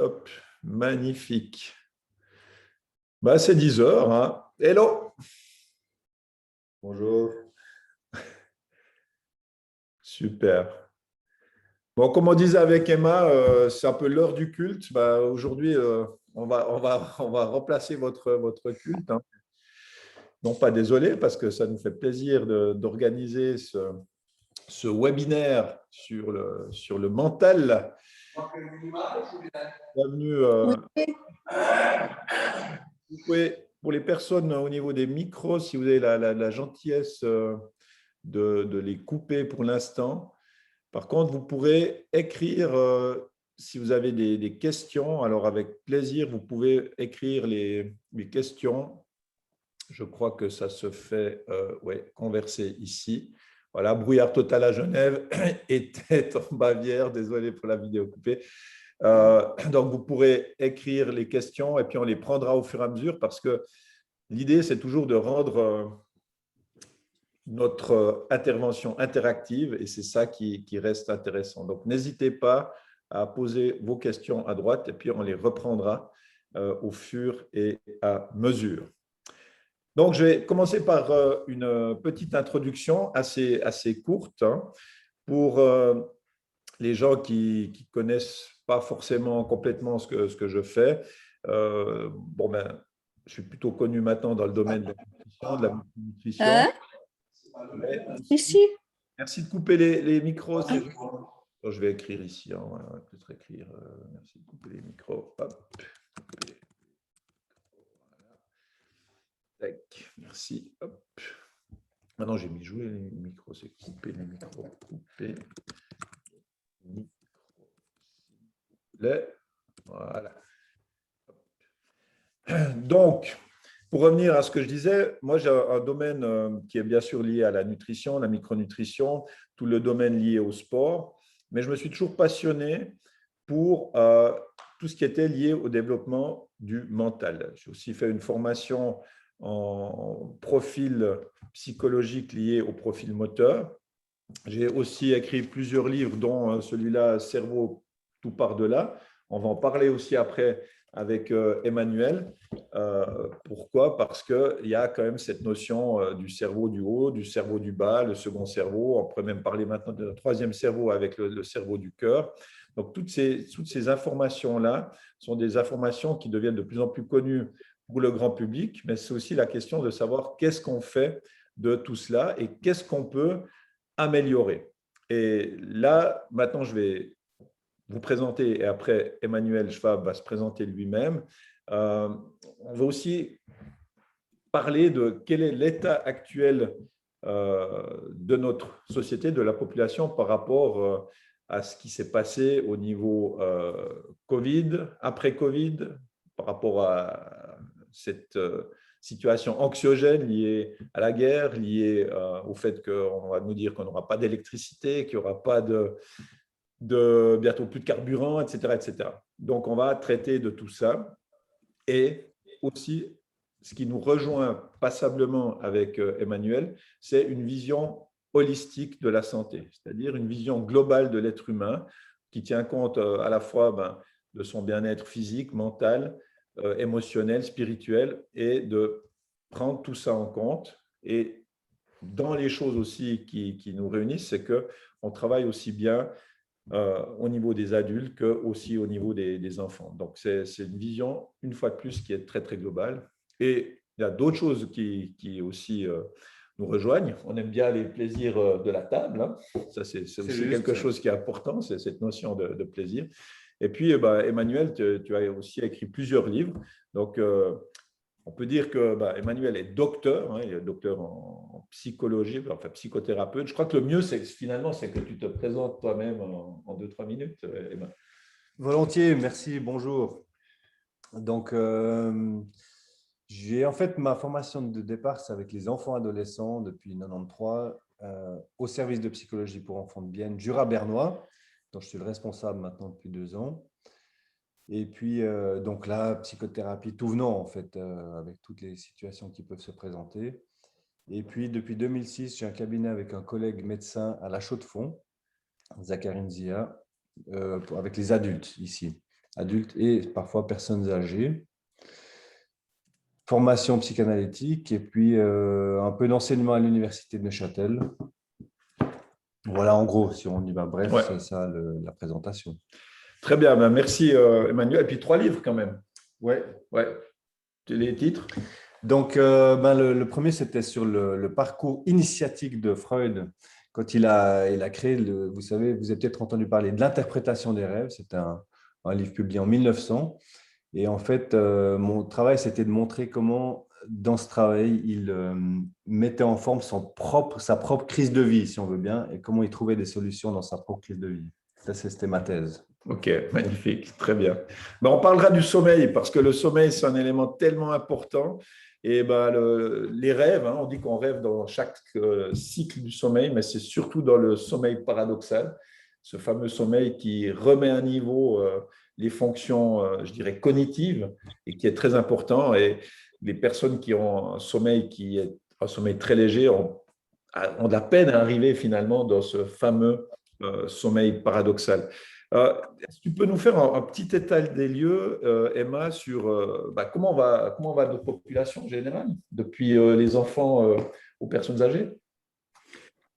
Hop, magnifique. Bah, c'est 10 heures. Hein. Hello. Bonjour. Super. Bon, comme on disait avec Emma, c'est un peu l'heure du culte. Bah, aujourd'hui, on va remplacer votre culte. Hein. Non, pas désolé, parce que ça nous fait plaisir d'organiser ce webinaire sur le mental. Bienvenue. Oui, Vous pouvez, pour les personnes au niveau des micros, si vous avez la gentillesse de les couper pour l'instant. Par contre, vous pourrez écrire si vous avez des questions. Alors, avec plaisir, vous pouvez écrire les questions. Je crois que ça se fait ouais, converser ici. Voilà, brouillard total à Genève et tête en Bavière. Désolé pour la vidéo coupée. Donc, vous pourrez écrire les questions et puis on les prendra au fur et à mesure parce que l'idée, c'est toujours de rendre notre intervention interactive et c'est ça qui reste intéressant. Donc, n'hésitez pas à poser vos questions à droite et puis on les reprendra au fur et à mesure. Donc, je vais commencer par une petite introduction assez courte hein, pour les gens qui ne connaissent pas forcément complètement ce que je fais. Bon, ben, je suis plutôt connu maintenant dans le domaine de la nutrition. hein? Mais aussi, Ici? merci de couper les micros. Je vais écrire ici. Hein, voilà, peut-être écrire. Merci de couper les micros. Hop. Tac, merci. Hop. Maintenant, j'ai mis jouer les micros. C'est couper les micros. Couper les micros. Voilà. Donc, pour revenir à ce que je disais, moi j'ai un domaine qui est bien sûr lié à la nutrition, la micronutrition, tout le domaine lié au sport, mais je me suis toujours passionné pour tout ce qui était lié au développement du mental. J'ai aussi fait une formation en profil psychologique lié au profil moteur. J'ai aussi écrit plusieurs livres, dont celui-là, Cerveau, tout par-delà. On va en parler aussi après avec Emmanuel. Pourquoi? Parce qu'il y a quand même cette notion du cerveau du haut, du cerveau du bas, le second cerveau. On pourrait même parler maintenant de troisième cerveau avec le cerveau du cœur. Donc, toutes ces informations-là sont des informations qui deviennent de plus en plus connues pour le grand public, mais c'est aussi la question de savoir qu'est-ce qu'on fait de tout cela et qu'est-ce qu'on peut améliorer. Et là, maintenant, je vais vous présenter, et après, Emmanuel Schwab va se présenter lui-même. On va aussi parler de quel est l'état actuel de notre société, de la population par rapport à ce qui s'est passé au niveau Covid, après Covid, par rapport à cette situation anxiogène liée à la guerre, liée au fait qu'on va nous dire qu'on n'aura pas d'électricité, qu'il n'y aura pas bientôt plus de carburant, etc., etc. Donc, on va traiter de tout ça et aussi ce qui nous rejoint passablement avec Emmanuel, c'est une vision holistique de la santé, c'est-à-dire une vision globale de l'être humain qui tient compte à la fois de son bien-être physique, mental, émotionnel, spirituel, et de prendre tout ça en compte. Et dans les choses aussi qui nous réunissent, c'est qu'on travaille aussi bien au niveau des adultes que aussi au niveau des enfants. Donc, c'est une vision, une fois de plus, qui est très, très globale. Et il y a d'autres choses qui aussi nous rejoignent. On aime bien les plaisirs de la table. Hein. Ça, c'est aussi quelque chose qui est important, c'est cette notion de plaisir. Et puis, Emmanuel, tu as aussi écrit plusieurs livres. Donc, on peut dire que Emmanuel est docteur, hein, il est docteur en psychologie, enfin psychothérapeute. Je crois que le mieux, finalement, c'est que tu te présentes toi-même en 2-3 minutes, Emma. Volontiers, merci, bonjour. Donc, j'ai en fait ma formation de départ, c'est avec les enfants adolescents depuis 93 au service de psychologie pour enfants de Bienne, Jura-Bernois, dont je suis le responsable maintenant depuis 2 ans. Et puis, donc là, psychothérapie tout venant, en fait, avec toutes les situations qui peuvent se présenter. Et puis, depuis 2006, j'ai un cabinet avec un collègue médecin à La Chaux-de-Fonds, Zachary Nzia, avec les adultes ici. adultes et parfois personnes âgées. Formation psychanalytique et puis un peu d'enseignement à l'université de Neuchâtel. Voilà, en gros, si on y va bref, Ouais, c'est ça la présentation. très bien. Ben, merci, Emmanuel. Et puis 3 livres quand même. Ouais. Ouais. Les titres? Donc, le premier, c'était sur le parcours initiatique de Freud. Quand il a créé, vous savez, vous avez peut-être entendu parler de l'interprétation des rêves. C'est un livre publié en 1900. Et en fait, mon travail, c'était de montrer comment, dans ce travail, il mettait en forme sa propre crise de vie, si on veut bien, et comment il trouvait des solutions dans sa propre crise de vie. Ça, c'était ma thèse. Ok, magnifique, très bien. Ben, on parlera du sommeil parce que le sommeil, c'est un élément tellement important. Et ben, les rêves, hein, on dit qu'on rêve dans chaque cycle du sommeil, mais c'est surtout dans le sommeil paradoxal, ce fameux sommeil qui remet à niveau les fonctions, je dirais, cognitives et qui est très important. Et les personnes qui ont un sommeil qui est un sommeil très léger ont de la peine à arriver finalement dans ce fameux sommeil paradoxal. Est-ce que tu peux nous faire un petit état des lieux, Emma, sur comment va notre population générale, depuis les enfants aux personnes âgées?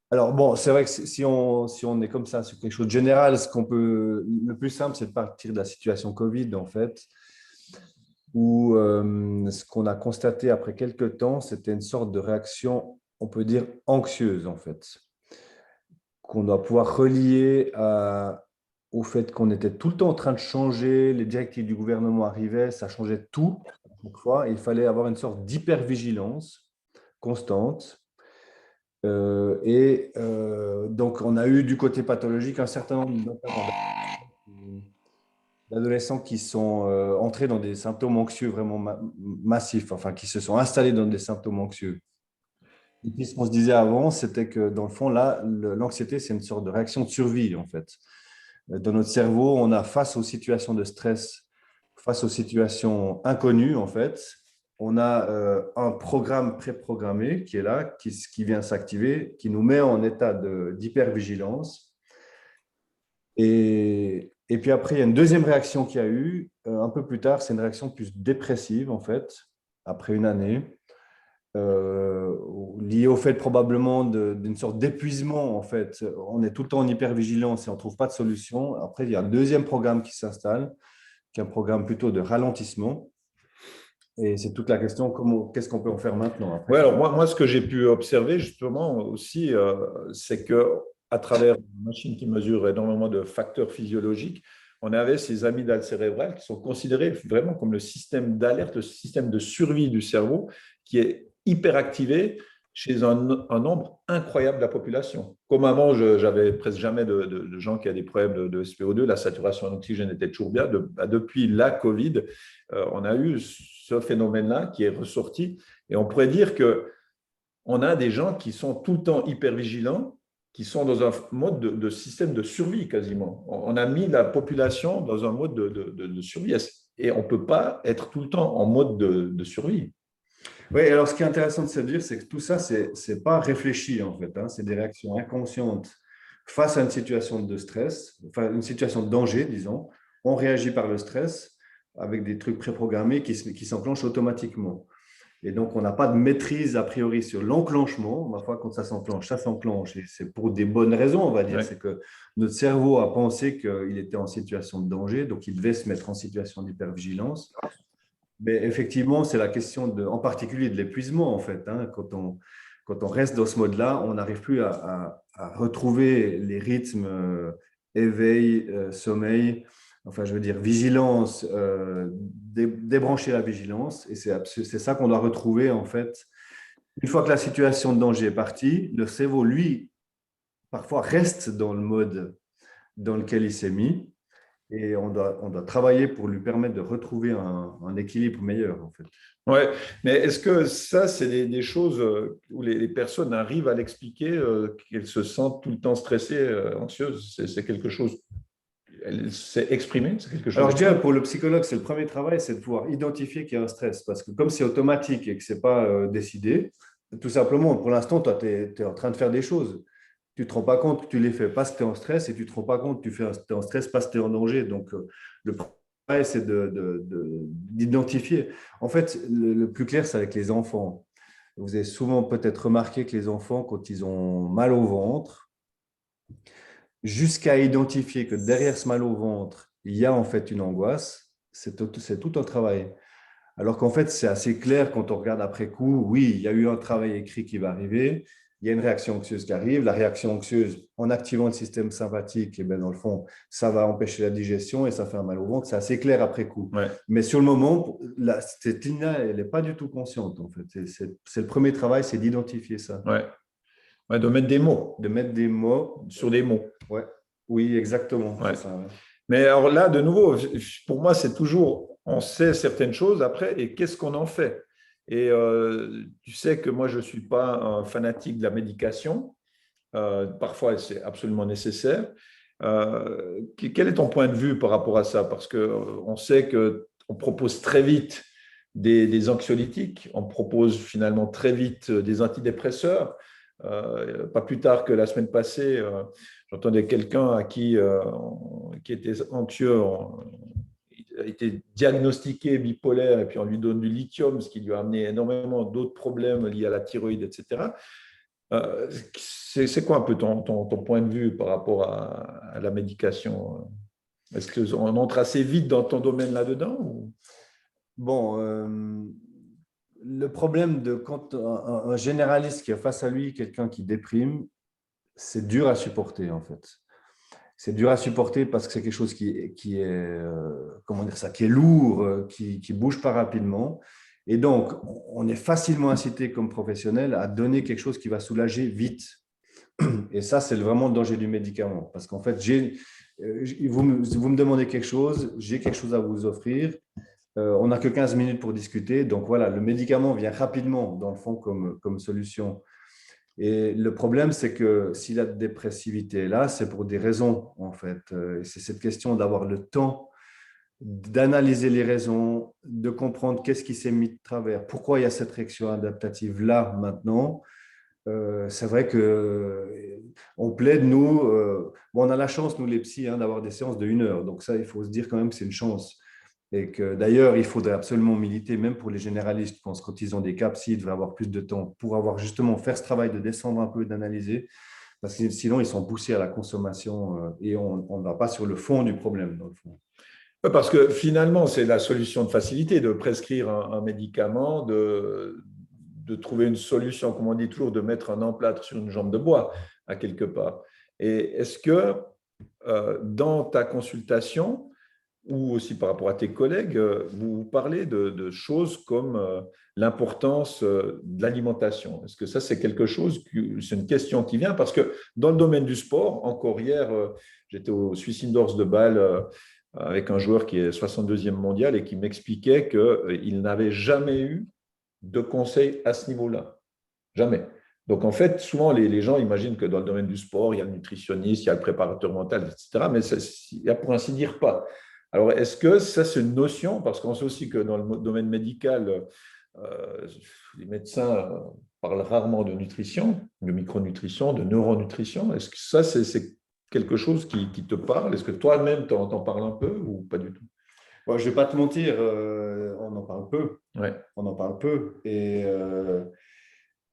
Alors, bon, c'est vrai que si on est comme ça sur quelque chose de général, le plus simple, c'est de partir de la situation Covid, en fait, où ce qu'on a constaté après quelques temps, c'était une sorte de réaction, on peut dire, anxieuse, en fait, qu'on doit pouvoir relier au fait qu'on était tout le temps en train de changer, les directives du gouvernement arrivaient, ça changeait tout. Chaque fois, il fallait avoir une sorte d'hypervigilance constante. Donc, on a eu du côté pathologique un certain nombre d'adolescents qui sont entrés dans des symptômes anxieux vraiment massifs, enfin, qui se sont installés dans des symptômes anxieux. Et puis, ce qu'on se disait avant, c'était que dans le fond, là, l'anxiété, c'est une sorte de réaction de survie, en fait. Dans notre cerveau, on a face aux situations de stress, face aux situations inconnues, en fait, on a un programme préprogrammé qui est là, qui vient s'activer, qui nous met en état d'hypervigilance. Et puis après, il y a une deuxième réaction qu'il y a eu, un peu plus tard, c'est une réaction plus dépressive, en fait, après une année, euh, liée au fait probablement d'une sorte d'épuisement, en fait. On est tout le temps en hypervigilance et on ne trouve pas de solution. Après, il y a un deuxième programme qui s'installe, qui est un programme plutôt de ralentissement. Et c'est toute la question, qu'est-ce qu'on peut en faire maintenant après? Ouais, alors moi, ce que j'ai pu observer justement aussi, c'est que à travers une machine qui mesure énormément de facteurs physiologiques, on avait ces amygdales cérébrales qui sont considérées vraiment comme le système d'alerte, le système de survie du cerveau qui est hyperactivé chez un nombre incroyable de la population. Comme avant, j'avais presque jamais de gens qui avaient des problèmes de SPO2, la saturation en oxygène était toujours bien. Depuis la Covid, on a eu ce phénomène-là qui est ressorti et on pourrait dire qu'on a des gens qui sont tout le temps hyper vigilants, qui sont dans un mode de système de survie quasiment. On a mis la population dans un mode de survie et on ne peut pas être tout le temps en mode de survie. Oui, alors ce qui est intéressant de se dire, c'est que tout ça, c'est pas réfléchi en fait, hein. C'est des réactions inconscientes face à une situation de stress, enfin une situation de danger, disons. On réagit par le stress avec des trucs préprogrammés qui s'enclenchent automatiquement. Et donc, on n'a pas de maîtrise a priori sur l'enclenchement. Ma foi, quand ça s'enclenche. Et c'est pour des bonnes raisons, on va dire. Ouais. C'est que notre cerveau a pensé qu'il était en situation de danger, donc il devait se mettre en situation d'hypervigilance. Mais effectivement, c'est la question en particulier de l'épuisement, en fait, hein. Quand on reste dans ce mode-là, on n'arrive plus à retrouver les rythmes éveil, sommeil, enfin, je veux dire, vigilance, débrancher la vigilance. Et c'est ça qu'on doit retrouver, en fait. Une fois que la situation de danger est partie, le cerveau, lui, parfois reste dans le mode dans lequel il s'est mis. Et on doit travailler pour lui permettre de retrouver un équilibre meilleur, en fait. Ouais, mais est-ce que ça, c'est des choses où les personnes arrivent à l'expliquer, qu'elles se sentent tout le temps stressées, anxieuses? C'est quelque chose, elle s'est exprimée, c'est quelque chose. Alors, je dirais, pour le psychologue, c'est le premier travail, c'est de pouvoir identifier qu'il y a un stress. Parce que comme c'est automatique et que ce n'est pas décidé, tout simplement, pour l'instant, toi, tu es en train de faire des choses. Tu ne te rends pas compte que tu les fais parce que tu es en stress et tu ne te rends pas compte que tu es en stress parce que tu es en danger. Donc, le c'est d'identifier. En fait, le plus clair, c'est avec les enfants. Vous avez souvent peut-être remarqué que les enfants, quand ils ont mal au ventre, jusqu'à identifier que derrière ce mal au ventre, il y a en fait une angoisse, c'est tout un travail. Alors qu'en fait, c'est assez clair quand on regarde après coup, oui, il y a eu un travail écrit qui va arriver, il y a une réaction anxieuse qui arrive, la réaction anxieuse, en activant le système sympathique, et bien dans le fond, ça va empêcher la digestion et ça fait un mal au ventre, c'est assez clair après coup. Ouais. Mais sur le moment, cette ligne-là, elle n'est pas du tout consciente en fait. C'est le premier travail, c'est d'identifier ça. Ouais. Ouais, de mettre des mots De mettre des mots. sur des mots. Ouais. Oui, exactement, Ouais. c'est ça. Ouais. Mais alors là, de nouveau, pour moi, c'est toujours, on sait certaines choses après, et qu'est-ce qu'on en fait? Et tu sais que moi, je ne suis pas un fanatique de la médication. Parfois, c'est absolument nécessaire. Quel est ton point de vue par rapport à ça? Parce qu'on sait qu'on propose très vite des anxiolytiques, on propose finalement très vite des antidépresseurs. Pas plus tard que la semaine passée, j'entendais quelqu'un qui était anxieux, il a été diagnostiqué bipolaire et puis on lui donne du lithium, ce qui lui a amené énormément d'autres problèmes liés à la thyroïde, etc. C'est quoi un peu ton point de vue par rapport à la médication? Est-ce qu'on entre assez vite dans ton domaine là-dedans ou... Bon, le problème de quand un généraliste qui a face à lui quelqu'un qui déprime, c'est dur à supporter en fait. C'est dur à supporter parce que c'est quelque chose qui est comment dire ça, qui est lourd, qui bouge pas rapidement. Et donc, on est facilement incité comme professionnel à donner quelque chose qui va soulager vite. Et ça, c'est vraiment le danger du médicament. Parce qu'en fait, vous me demandez quelque chose, j'ai quelque chose à vous offrir. On n'a que 15 minutes pour discuter. Donc voilà, le médicament vient rapidement, dans le fond, comme solution. Et le problème, c'est que si la dépressivité est là, c'est pour des raisons, en fait. Et c'est cette question d'avoir le temps d'analyser les raisons, de comprendre qu'est-ce qui s'est mis de travers, pourquoi il y a cette réaction adaptative là, maintenant. C'est vrai que on plaide, nous, bon, on a la chance, nous les psys, hein, d'avoir des séances de 1 heure. Donc ça, il faut se dire quand même que c'est une chance. Et que d'ailleurs, il faudrait absolument militer, même pour les généralistes, je pense, quand ils ont des cas psy, ils devraient avoir plus de temps pour avoir justement faire ce travail de descendre un peu, d'analyser, parce que sinon, ils sont poussés à la consommation et on ne va pas sur le fond du problème, dans le fond. Parce que finalement, c'est la solution de facilité de prescrire un médicament, de trouver une solution, comme on dit toujours, de mettre un emplâtre sur une jambe de bois, à quelque part. Et est-ce que dans ta consultation, ou aussi par rapport à tes collègues, vous parlez de choses comme l'importance de l'alimentation? Est-ce que ça, c'est quelque chose, c'est une question qui vient? Parce que dans le domaine du sport, encore hier, j'étais au Swiss Indoors de Bâle avec un joueur qui est 62e mondial et qui m'expliquait qu'il n'avait jamais eu de conseils à ce niveau-là. Jamais. Donc, en fait, souvent, les gens imaginent que dans le domaine du sport, il y a le nutritionniste, il y a le préparateur mental, etc. Mais il n'y a pour ainsi dire pas. Alors, est-ce que ça, c'est une notion? Parce qu'on sait aussi que dans le domaine médical, les médecins parlent rarement de nutrition, de micronutrition, de neuronutrition. Est-ce que ça, c'est quelque chose qui te parle? Est-ce que toi-même, tu en parles un peu ou pas du tout? Bon, je ne vais pas te mentir, on en parle peu. Ouais. On en parle peu. Et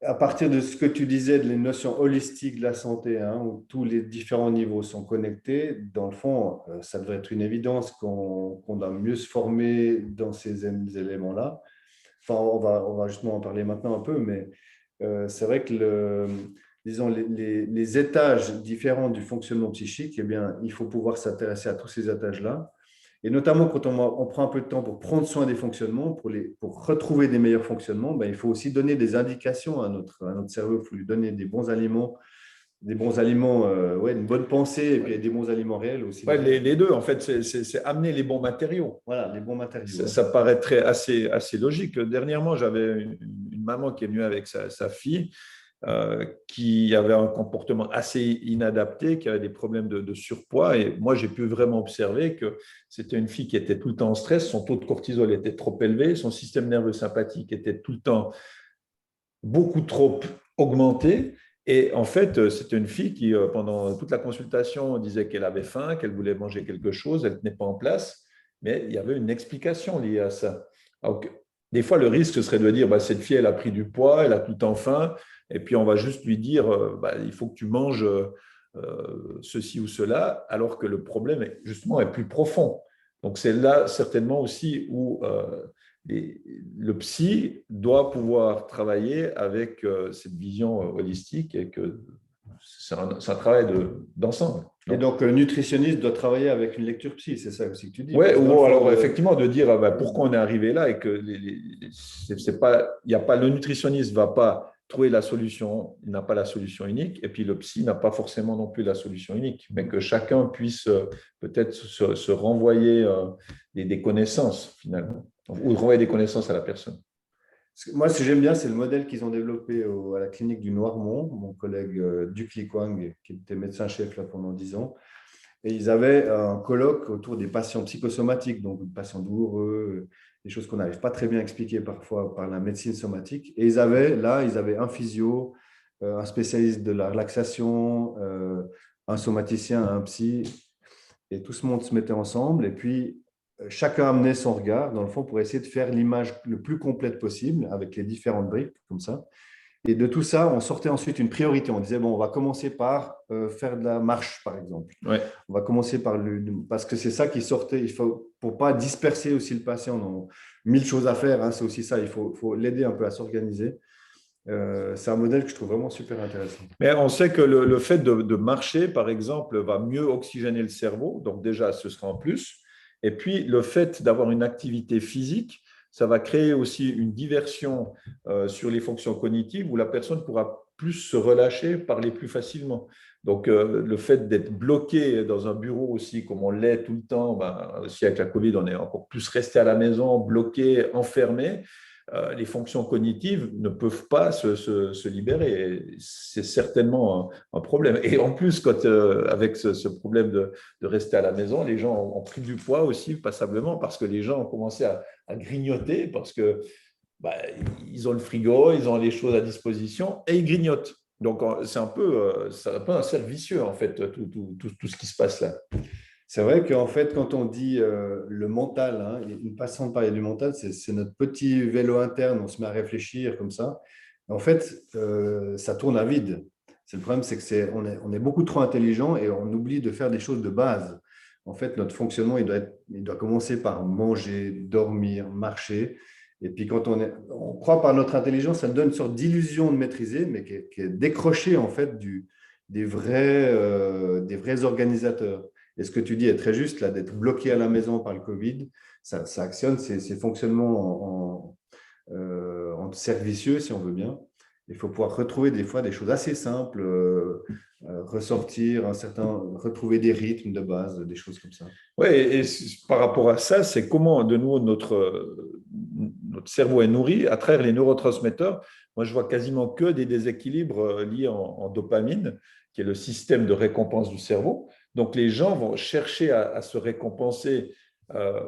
à partir de ce que tu disais, de les notions holistiques de la santé, hein, où tous les différents niveaux sont connectés, dans le fond, ça devrait être une évidence qu'on doit mieux se former dans ces éléments-là. Enfin, on va justement en parler maintenant un peu, mais c'est vrai que disons, les étages différents du fonctionnement psychique, eh bien, il faut pouvoir s'intéresser à tous ces étages-là. Et notamment quand on prend un peu de temps pour prendre soin des fonctionnements, pour retrouver des meilleurs fonctionnements, ben, il faut aussi donner des indications à notre cerveau. Il faut lui donner des bons aliments, ouais, une bonne pensée et puis des bons aliments réels aussi. Ouais, les deux, en fait, c'est amener les bons matériaux. Voilà, les bons matériaux. Ça, Ouais. ça paraîtrait assez logique. Dernièrement, j'avais une maman qui est venue avec sa fille qui avait un comportement assez inadapté, qui avait des problèmes de surpoids. Et moi, j'ai pu vraiment observer que c'était une fille qui était tout le temps en stress, son taux de cortisol était trop élevé, son système nerveux sympathique était tout le temps beaucoup trop augmenté. Et en fait, c'était une fille qui, pendant toute la consultation, disait qu'elle avait faim, qu'elle voulait manger quelque chose, elle ne tenait pas en place. mais il y avait une explication liée à ça. Donc, des fois, le risque ce serait de dire, bah, cette fille, elle a pris du poids, elle a tout le temps faim, et puis on va juste lui dire, bah, il faut que tu manges ceci ou cela, alors que le problème est, justement est plus profond. Donc c'est là certainement aussi où le psy doit pouvoir travailler avec cette vision holistique et que c'est un travail d'ensemble. Et donc, le nutritionniste doit travailler avec une lecture psy, c'est ça aussi que tu dis. Ouais, Parce que dans le ou fond, alors effectivement de dire bah, pourquoi on est arrivé là et que c'est pas, il y a pas, le nutritionniste ne va pas trouver la solution, il n'a pas la solution unique, et puis le psy n'a pas forcément non plus la solution unique, mais que chacun puisse peut-être se renvoyer des connaissances finalement, ou renvoyer des connaissances à la personne. moi, ce que j'aime bien, c'est le modèle qu'ils ont développé à la clinique du Noirmont, mon collègue Duc Li Kwang, qui était médecin-chef là pendant 10 ans. Et ils avaient un colloque autour des patients psychosomatiques, donc des patients douloureux, des choses qu'on n'arrive pas très bien à expliquer parfois par la médecine somatique. Et ils avaient un physio, un spécialiste de la relaxation, un somaticien, un psy, et tout ce monde se mettait ensemble. Et puis, chacun amenait son regard, dans le fond, pour essayer de faire l'image le plus complète possible avec les différentes briques, comme ça. Et de tout ça, on sortait ensuite une priorité. On disait, bon, on va commencer par faire de la marche, par exemple. Ouais. On va commencer par parce que c'est ça qui sortait. Il faut, pour ne pas disperser aussi le patient dans 1000 choses à faire, hein, c'est aussi ça. Il faut l'aider un peu à s'organiser. C'est un modèle que je trouve vraiment super intéressant. Mais on sait que le fait de marcher, par exemple, va mieux oxygéner le cerveau. Donc déjà, ce sera en plus. Et puis, le fait d'avoir une activité physique, ça va créer aussi une diversion sur les fonctions cognitives où la personne pourra plus se relâcher, parler plus facilement. Donc, le fait d'être bloqué dans un bureau aussi, comme on l'est tout le temps, ben, aussi avec la Covid, on est encore plus resté à la maison, bloqué, enfermé. Les fonctions cognitives ne peuvent pas se libérer. C'est certainement un problème. Et en plus, avec ce problème de rester à la maison, les gens ont pris du poids aussi passablement parce que les gens ont commencé à grignoter parce que bah, ils ont le frigo, ils ont les choses à disposition et ils grignotent. Donc, c'est un peu un cercle vicieux, en fait, tout ce qui se passe là. C'est vrai qu'en fait, quand on dit le mental, hein, une façon de parler du mental, c'est notre petit vélo interne, on se met à réfléchir comme ça. En fait, ça tourne à vide. C'est le problème, c'est on est beaucoup trop intelligent et on oublie de faire des choses de base. En fait, notre fonctionnement, il doit commencer par manger, dormir, marcher. Et puis, quand on croit par notre intelligence, ça donne une sorte d'illusion de maîtriser, mais qui est décrochée en fait des vrais organisateurs. Et ce que tu dis est très juste, là, d'être bloqué à la maison par le Covid, ça actionne ces fonctionnements en cercle vicieux, si on veut bien. Il faut pouvoir retrouver des fois des choses assez simples, ressortir retrouver des rythmes de base, des choses comme ça. Oui, et par rapport à ça, c'est comment, de nouveau, notre cerveau est nourri à travers les neurotransmetteurs. Moi, je vois quasiment que des déséquilibres liés en dopamine, qui est le système de récompense du cerveau. Donc, les gens vont chercher à se récompenser.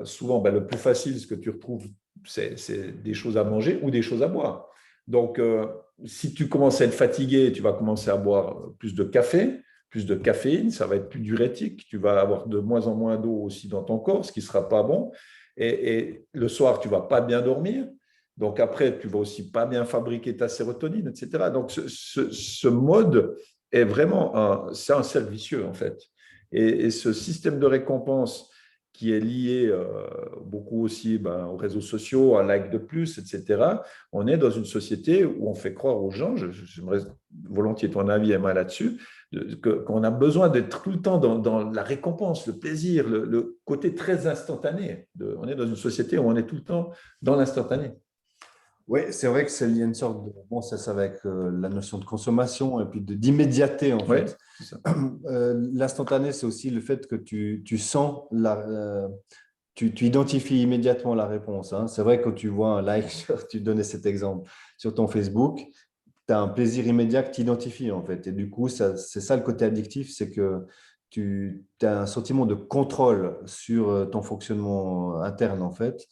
Souvent, ben, le plus facile, ce que tu retrouves, c'est des choses à manger ou des choses à boire. Donc, si tu commences à être fatigué, tu vas commencer à boire plus de café, plus de caféine, ça va être plus diurétique, tu vas avoir de moins en moins d'eau aussi dans ton corps, ce qui ne sera pas bon. Et le soir, tu ne vas pas bien dormir. Donc après, tu ne vas aussi pas bien fabriquer ta sérotonine, etc. Donc ce mode est vraiment c'est un cercle vicieux en fait. Et ce système de récompense qui est lié beaucoup aussi aux réseaux sociaux, à like de plus, etc. On est dans une société où on fait croire aux gens, j'aimerais volontiers ton avis, Emma, là-dessus, qu'on a besoin d'être tout le temps dans la récompense, le plaisir, le côté très instantané. On est dans une société où on est tout le temps dans l'instantané. Oui, c'est vrai qu'il y a une sorte de… Bon, ça va avec la notion de consommation et puis d'immédiateté, en Oui, fait. c'est ça. L'instantané, c'est aussi le fait que tu sens tu identifies immédiatement la réponse, hein. C'est vrai que quand tu vois un like, tu donnais cet exemple, sur ton Facebook, tu as un plaisir immédiat que tu identifies en fait. Et du coup, c'est ça le côté addictif, c'est que tu as un sentiment de contrôle sur ton fonctionnement interne en fait.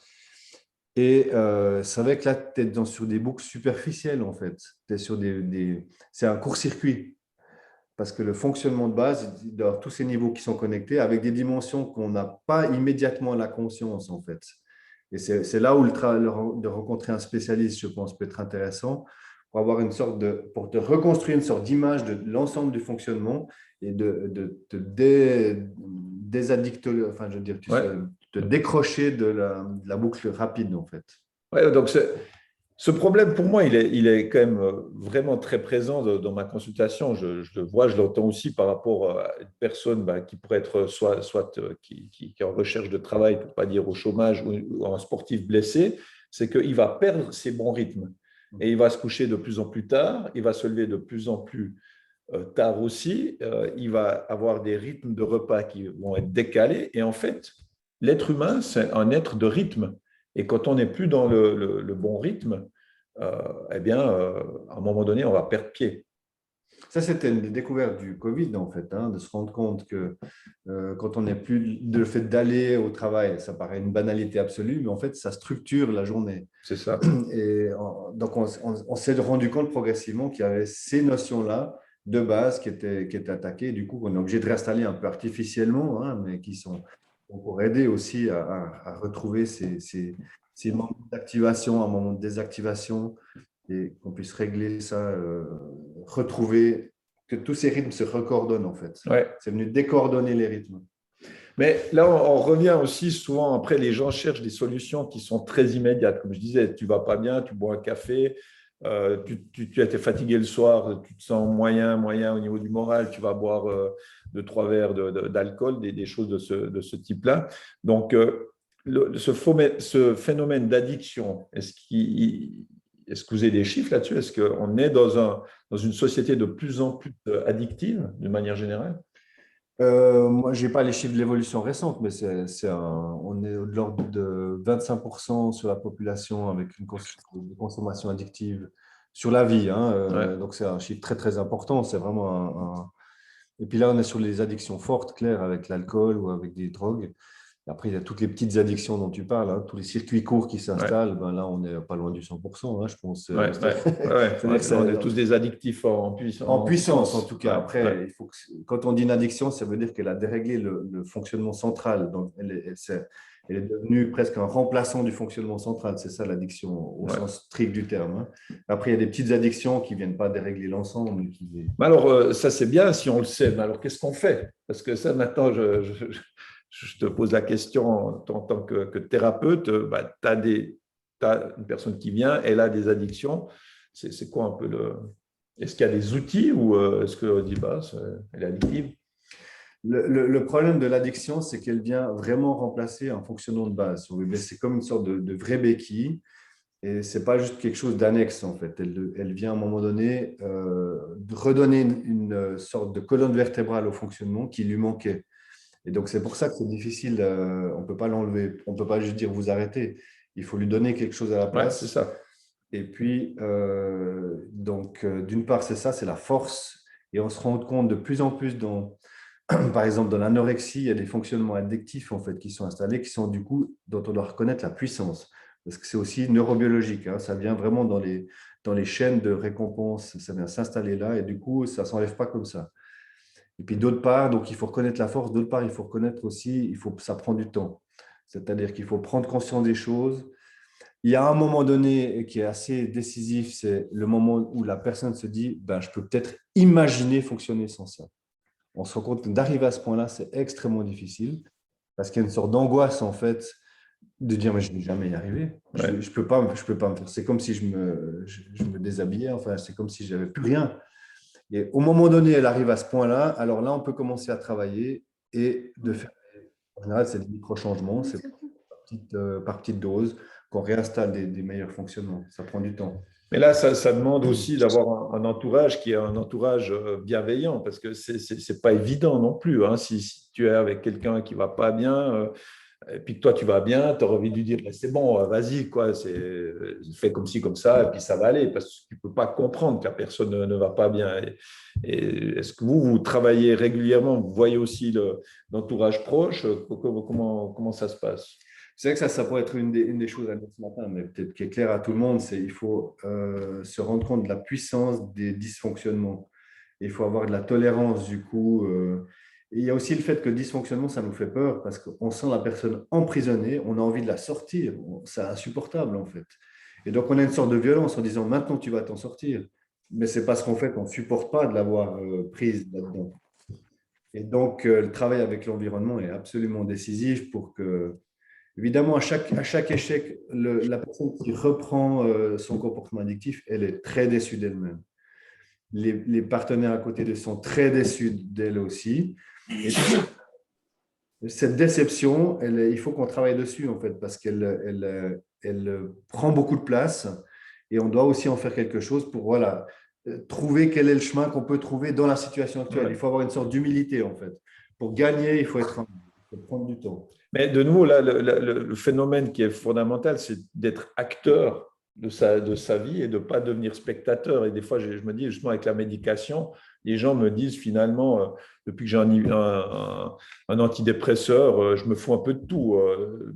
Et c'est vrai que là, tu es sur des boucles superficielles en fait. C'est un court-circuit. parce que le fonctionnement de base, il doit avoir tous ces niveaux qui sont connectés avec des dimensions qu'on n'a pas immédiatement la conscience, en fait. Et c'est là où de rencontrer un spécialiste, je pense, peut être intéressant pour avoir pour te reconstruire une sorte d'image de l'ensemble du fonctionnement et de te désaddicter, enfin, je veux dire, Ouais. te décrocher de la boucle rapide, en fait. Ouais, donc ce problème, pour moi, il est quand même vraiment très présent dans ma consultation. Je le vois, je l'entends aussi par rapport à une personne qui pourrait être soit qui est en recherche de travail, pour ne pas dire au chômage, ou un sportif blessé, c'est qu'il va perdre ses bons rythmes. Et il va se coucher de plus en plus tard, il va se lever de plus en plus tard aussi, il va avoir des rythmes de repas qui vont être décalés. Et en fait, l'être humain, c'est un être de rythme. Et quand on n'est plus dans le bon rythme, eh bien, à un moment donné, on va perdre pied. Ça, c'était une des découvertes du Covid, en fait, hein, de se rendre compte que quand on n'est plus le fait d'aller au travail, ça paraît une banalité absolue, mais en fait, ça structure la journée. C'est ça. Donc, on s'est rendu compte progressivement qu'il y avait ces notions-là de base qui étaient attaquées. Du coup, on est obligé de réinstaller un peu artificiellement, hein, mais qui sont pour aider aussi à retrouver ces moments d'activation, un moment de désactivation, et qu'on puisse régler ça, retrouver, que tous ces rythmes se recoordonnent en fait. Ouais. C'est venu décoordonner les rythmes. Mais là, on revient aussi souvent, après, les gens cherchent des solutions qui sont très immédiates. Comme je disais, tu vas pas bien, tu bois un café, tu as été fatigué le soir, tu te sens moyen au niveau du moral, tu vas boire 2, 3 verres d'alcool, des choses de ce type-là. Donc, ce phénomène d'addiction, est-ce que vous avez des chiffres là-dessus? Est-ce qu'on est dans une société de plus en plus addictive, de manière générale? Moi, je n'ai pas les chiffres de l'évolution récente, mais on est de l'ordre de 25% sur la population avec une consommation addictive sur la vie, hein. Ouais. Donc, c'est un chiffre très, très important. C'est vraiment Et puis là, on est sur les addictions fortes, claires, avec l'alcool ou avec des drogues. Après, il y a toutes les petites addictions dont tu parles, hein, tous les circuits courts qui Ouais. s'installent. Ben là, on n'est pas loin du 100%, hein, je pense. Ouais, ouais, ouais. C'est-à-dire que On est tous des addictifs en en puissance, en puissance. tout cas. Ouais, ouais. Après, quand on dit une addiction, ça veut dire qu'elle a déréglé le fonctionnement central. Donc, elle est devenue presque un remplaçant du fonctionnement central. C'est ça l'addiction au Ouais. sens strict du terme, hein. Après, il y a des petites addictions qui ne viennent pas dérégler l'ensemble. Mais alors, ça, c'est bien si on le sait. Mais alors, qu'est-ce qu'on fait? Parce que ça, maintenant, je te pose la question en tant que thérapeute. Tu as une personne qui vient, elle a des addictions. C'est quoi un peu le… Est-ce qu'il y a des outils ou est-ce qu'on dit, elle est addictive? Le problème de l'addiction, c'est qu'elle vient vraiment remplacer un fonctionnement de base. Si vous voulez. C'est comme une sorte de vraie béquille. Et ce n'est pas juste quelque chose d'annexe, en fait. Elle vient à un moment donné redonner une sorte de colonne vertébrale au fonctionnement qui lui manquait. Et donc, c'est pour ça que c'est difficile. On ne peut pas l'enlever. On ne peut pas juste dire vous arrêtez. Il faut lui donner quelque chose à la Ouais, c'est place. ça. Et puis, d'une part, c'est ça, c'est la force. Et on se rend compte de plus en plus par exemple, dans l'anorexie, il y a des fonctionnements addictifs en fait, qui sont installés, qui sont du coup, dont on doit reconnaître la puissance. Parce que c'est aussi neurobiologique, hein. Ça vient vraiment dans les chaînes de récompense, ça vient s'installer là, et du coup, ça ne s'enlève pas comme ça. Et puis d'autre part, donc il faut reconnaître la force, d'autre part, il faut reconnaître aussi, ça prend du temps. C'est-à-dire qu'il faut prendre conscience des choses. Il y a un moment donné qui est assez décisif, c'est le moment où la personne se dit, ben, je peux peut-être imaginer fonctionner sans ça. On se rend compte que d'arriver à ce point-là, c'est extrêmement difficile parce qu'il y a une sorte d'angoisse, en fait, de dire, mais je ne vais jamais y arriver. Je Ouais. ne peux pas, je peux pas me faire. C'est comme si je me déshabillais, enfin, c'est comme si je n'avais plus rien. Et au moment donné, elle arrive à ce point-là, alors là, on peut commencer à travailler et de faire, en général, c'est des micro-changements, c'est par petite dose qu'on réinstalle des meilleurs fonctionnements. Ça prend du temps. Mais là, ça demande aussi d'avoir un entourage qui est un entourage bienveillant, parce que c'est pas évident non plus, hein. Si tu es avec quelqu'un qui va pas bien, et puis que toi tu vas bien, tu auras envie de lui dire, c'est bon, vas-y, quoi, fais comme ci, comme ça, et puis ça va aller, parce que tu peux pas comprendre que la personne ne va pas bien. Et est-ce que vous travaillez régulièrement, vous voyez aussi l'entourage proche, comment ça se passe? C'est vrai que ça pourrait être une des choses à dire ce matin, mais peut-être qui est claire à tout le monde, c'est qu'il faut se rendre compte de la puissance des dysfonctionnements. Il faut avoir de la tolérance du coup. Et il y a aussi le fait que le dysfonctionnement, ça nous fait peur parce qu'on sent la personne emprisonnée, on a envie de la sortir. C'est insupportable en fait. Et donc on a une sorte de violence en disant maintenant tu vas t'en sortir. Mais c'est parce qu'en fait on ne supporte pas de l'avoir prise là-dedans. Et donc le travail avec l'environnement est absolument décisif pour que, évidemment, à chaque échec, la personne qui reprend son comportement addictif, elle est très déçue d'elle-même. Les partenaires à côté d'elle sont très déçus d'elle aussi. Et cette déception, il faut qu'on travaille dessus, en fait, parce qu'elle prend beaucoup de place et on doit aussi en faire quelque chose pour voilà, trouver quel est le chemin qu'on peut trouver dans la situation actuelle. Ouais. Il faut avoir une sorte d'humilité, en fait. Pour gagner, il faut être humble, il faut prendre du temps. Mais de nouveau, là, le phénomène qui est fondamental, c'est d'être acteur de sa vie et de ne pas devenir spectateur. Et des fois, je me dis, justement, avec la médication, les gens me disent finalement, depuis que j'ai un antidépresseur, je me fous un peu de tout.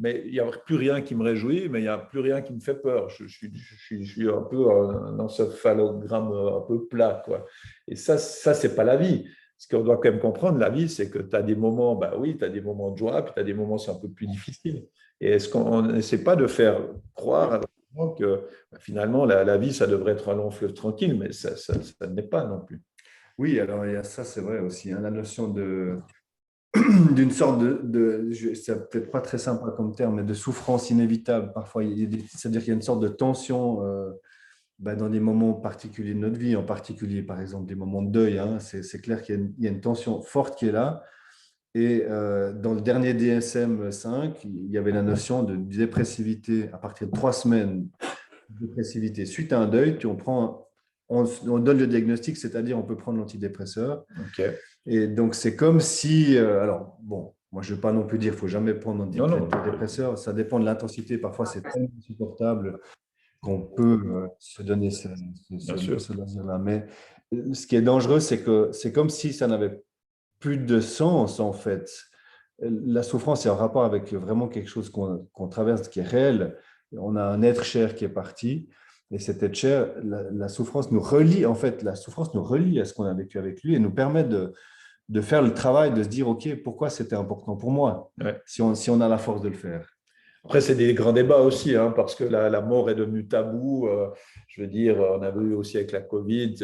Mais il n'y a plus rien qui me réjouit, mais il n'y a plus rien qui me fait peur. Je suis un peu un encéphalogramme un peu plat, quoi. Et ça c'est pas la vie. Ce qu'on doit quand même comprendre, la vie, c'est que tu as des moments, bah oui, tu as des moments de joie, puis tu as des moments, c'est un peu plus difficile. Et est-ce qu'on n'essaie pas de faire croire à l'enfant que bah, finalement, la vie, ça devrait être un long fleuve tranquille, mais ça n'est pas non plus. Oui, alors il y a ça, c'est vrai aussi, hein, la notion d'une sorte c'est peut-être pas très sympa comme terme, mais de souffrance inévitable. Parfois, c'est-à-dire qu'il y a une sorte de tension dans des moments particuliers de notre vie, en particulier, par exemple, des moments de deuil. Hein. C'est clair qu'il y a une tension forte qui est là. Et dans le dernier DSM-5, il y avait la notion de dépressivité à partir de 3 semaines de dépressivité. Suite à un deuil, on donne le diagnostic, c'est-à-dire on peut prendre l'antidépresseur. OK. Et donc, c'est comme si, alors, bon, moi, je ne veux pas non plus dire qu'il ne faut jamais prendre Non, non, l'antidépresseur. Ça dépend de l'intensité. Parfois, c'est tellement insupportable qu'on peut se donner bien sûr. ce loisir-là. Mais ce qui est dangereux, c'est que c'est comme si ça n'avait plus de sens, en fait. La souffrance est en rapport avec vraiment quelque chose qu'on traverse, qui est réel. On a un être cher qui est parti. Et cet être cher, la souffrance nous relie, en fait, la souffrance nous relie à ce qu'on a vécu avec lui et nous permet de faire le travail, de se dire, OK, pourquoi c'était important pour moi, Ouais. si on a la force de le faire. Après, c'est des grands débats aussi, hein, parce que la mort est devenue tabou. Je veux dire, on a vu aussi avec la Covid,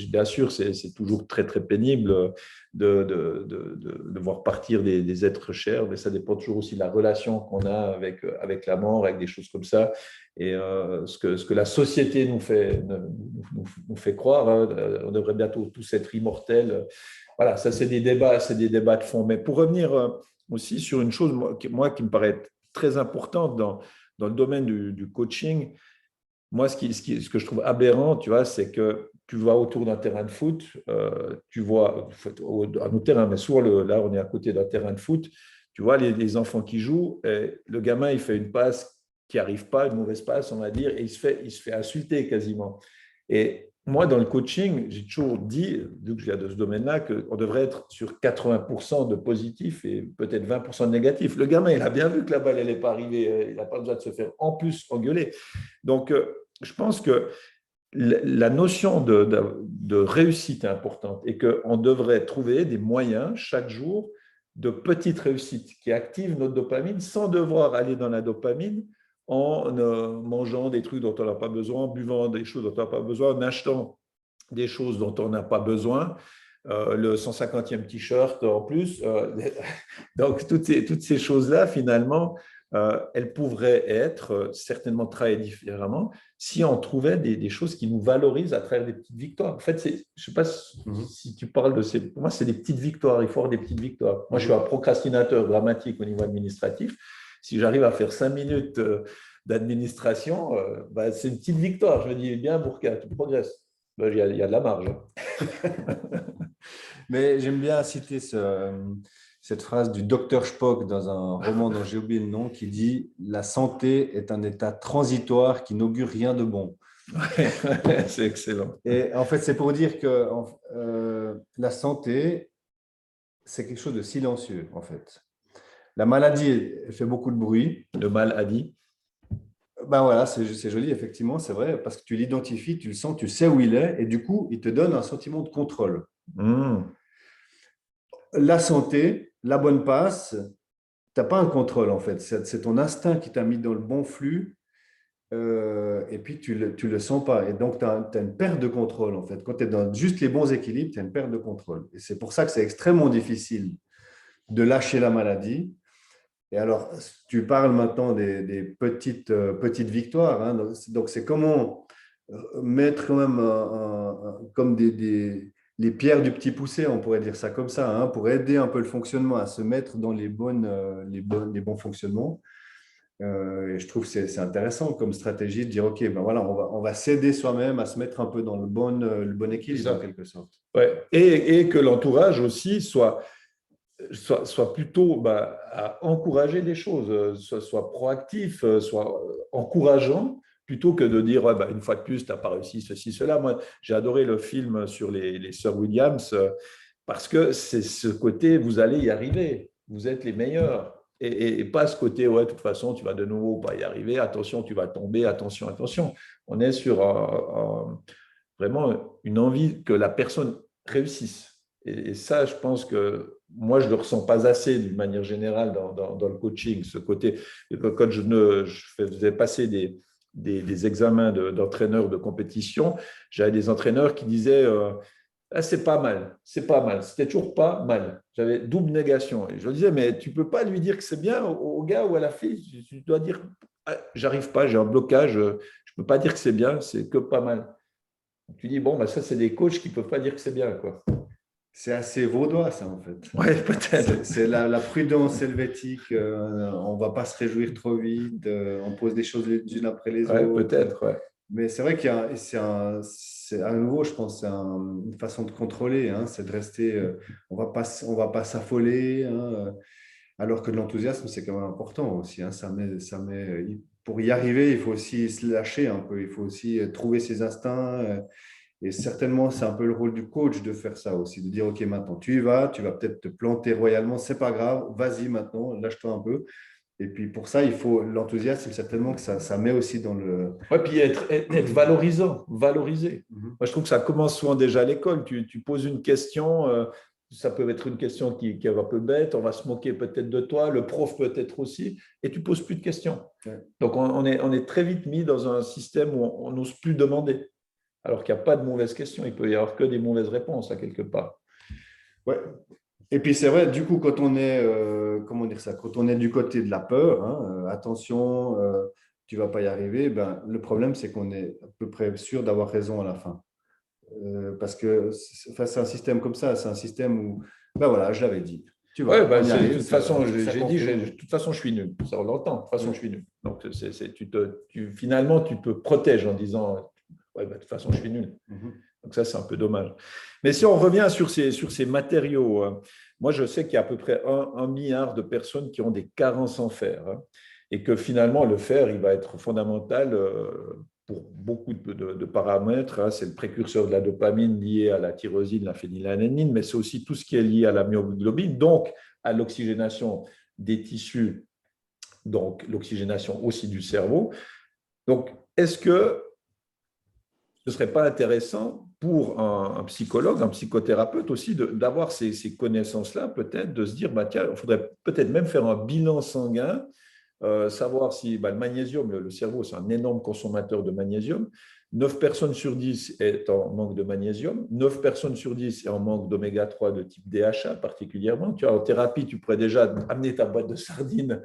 bien sûr, c'est toujours très, très pénible de voir partir des êtres chers, mais ça dépend toujours aussi de la relation qu'on a avec la mort, avec des choses comme ça. Et ce que la société nous fait croire, hein, on devrait bientôt tous être immortels. Voilà, ça, c'est des débats de fond. Mais pour revenir aussi sur une chose, moi qui me paraît très importante dans le domaine du coaching. Moi, ce que je trouve aberrant, tu vois, c'est que tu vas autour d'un terrain de foot, tu vois, à nos terrains, mais souvent, là, on est à côté d'un terrain de foot, tu vois les enfants qui jouent, et le gamin, il fait une passe qui n'arrive pas, une mauvaise passe, on va dire, et il se fait insulter quasiment. Et moi, dans le coaching, j'ai toujours dit, vu que je viens de ce domaine-là, qu'on devrait être sur 80% de positif et peut-être 20% de négatif. Le gamin, il a bien vu que la balle, elle n'est pas arrivée, il n'a pas besoin de se faire en plus engueuler. Donc, je pense que la notion de réussite est importante et qu'on devrait trouver des moyens chaque jour de petites réussites qui activent notre dopamine sans devoir aller dans la dopamine en mangeant des trucs dont on n'a pas besoin, en buvant des choses dont on n'a pas besoin, en achetant des choses dont on n'a pas besoin, le 150e t-shirt en plus. Donc, toutes ces choses-là, finalement, elles pourraient être certainement travaillées différemment si on trouvait des choses qui nous valorisent à travers des petites victoires. En fait, je ne sais pas si tu parles de ces… Pour moi, c'est des petites victoires. Il faut avoir des petites victoires. Moi, je suis un procrastinateur dramatique au niveau administratif. Si j'arrive à faire 5 minutes d'administration, bah, c'est une petite victoire. Je me dis, bien, Bourka, tu progresses. Ben, il y a de la marge. Mais j'aime bien citer cette phrase du docteur Spock dans un roman dont j'ai oublié le nom qui dit « La santé est un état transitoire qui n'augure rien de bon ». C'est excellent. Et en fait, c'est pour dire que la santé, c'est quelque chose de silencieux, en fait. La maladie, elle fait beaucoup de bruit. Le mal a dit. Ben voilà, c'est joli, effectivement, c'est vrai, parce que tu l'identifies, tu le sens, tu sais où il est, et du coup, il te donne un sentiment de contrôle. Mmh. La santé, la bonne passe, tu n'as pas un contrôle en fait. C'est ton instinct qui t'a mis dans le bon flux et puis tu ne le sens pas. Et donc, tu as une perte de contrôle en fait. Quand tu es dans juste les bons équilibres, tu as une perte de contrôle. Et c'est pour ça que c'est extrêmement difficile de lâcher la maladie. Et alors, tu parles maintenant des petites victoires. Hein. Donc, c'est comment mettre quand même comme les pierres du petit poussé, on pourrait dire ça comme ça, hein, pour aider un peu le fonctionnement à se mettre dans les bons fonctionnements. Et je trouve que c'est intéressant comme stratégie de dire, OK, ben voilà, on va s'aider soi-même à se mettre un peu dans le bon C'est équilibre en ça. quelque sorte. Ouais. Et que l'entourage aussi soit plutôt à encourager les choses, soit proactif, soit encourageant, plutôt que de dire ouais, une fois de plus, tu n'as pas réussi ceci, cela. Moi, j'ai adoré le film sur les sœurs Williams parce que c'est ce côté, vous allez y arriver, vous êtes les meilleurs. Et pas ce côté, ouais, de toute façon, tu vas de nouveau pas y arriver, attention, tu vas tomber, attention, attention. On est sur vraiment une envie que la personne réussisse. Et ça, je pense que moi, je ne le ressens pas assez d'une manière générale dans le coaching, ce côté. Quand je faisais passer des examens d'entraîneurs de compétition, j'avais des entraîneurs qui disaient ah, c'est pas mal, c'est pas mal, c'était toujours pas mal. J'avais double négation. Et je disais, mais tu ne peux pas lui dire que c'est bien au gars ou à la fille. Tu dois dire, ah, j'arrive pas, j'ai un blocage, je ne peux pas dire que c'est bien, c'est que pas mal. Tu dis, bon, ça, c'est des coachs qui ne peuvent pas dire que c'est bien, quoi. C'est assez vaudois, ça, en fait. Ouais, peut-être. C'est la prudence helvétique. On ne va pas se réjouir trop vite. On pose des choses les unes après les Ouais, autres. peut-être, ouais. Mais c'est vrai qu'il y a, c'est à nouveau, je pense, c'est une façon de contrôler. Hein, c'est de rester. On va pas s'affoler. Hein, alors que l'enthousiasme, c'est quand même important aussi. Hein, pour y arriver, il faut aussi se lâcher un peu. Il faut aussi trouver ses instincts. Et certainement, c'est un peu le rôle du coach de faire ça aussi, de dire, OK, maintenant, tu vas peut-être te planter royalement, c'est pas grave, vas-y maintenant, lâche-toi un peu. Et puis pour ça, il faut l'enthousiasme, certainement que ça met aussi dans le… Ouais, puis être valorisant, valorisé. Mhm. Moi, je trouve que ça commence souvent déjà à l'école. Tu poses une question, ça peut être une question qui est un peu bête, on va se moquer peut-être de toi, le prof peut-être aussi, et tu poses plus de questions. Ouais. Donc, on est très vite mis dans un système où on n'ose plus demander, alors qu'il n'y a pas de mauvaises questions, il peut y avoir que des mauvaises réponses à quelque part. Ouais. Et puis c'est vrai, du coup, quand on est, comment dire ça, quand on est du côté de la peur, hein, attention, tu vas pas y arriver, ben, le problème, c'est qu'on est à peu près sûr d'avoir raison à la fin. Parce que face à un système comme ça, c'est un système où, ben voilà, je l'avais dit. Tu Ouais, vois, on y de arrive, toute façon, ça j'ai dit, confirme. de toute façon, je suis nul. Ça, on l'entend. De toute façon, je Ouais. suis nul. Donc, finalement, tu te protèges en disant, ouais, de toute façon, je suis nul. Mhm. Donc, ça, c'est un peu dommage. Mais si on revient sur ces matériaux, moi, je sais qu'il y a à peu près un milliard de personnes qui ont des carences en fer. Hein, et que finalement, le fer, il va être fondamental pour beaucoup de paramètres. Hein. C'est le précurseur de la dopamine lié à la tyrosine, la phénylalanine, mais c'est aussi tout ce qui est lié à la myoglobine, donc à l'oxygénation des tissus, donc l'oxygénation aussi du cerveau. Donc, est-ce que ce ne serait pas intéressant pour un psychologue, un psychothérapeute aussi, d'avoir ces connaissances-là, peut-être, de se dire, tiens, il faudrait peut-être même faire un bilan sanguin, savoir si le magnésium, le cerveau, c'est un énorme consommateur de magnésium. 9 personnes sur 10 est en manque de magnésium, 9 personnes sur 10 est en manque d'oméga 3 de type DHA particulièrement. Tu vois, en thérapie, tu pourrais déjà amener ta boîte de sardines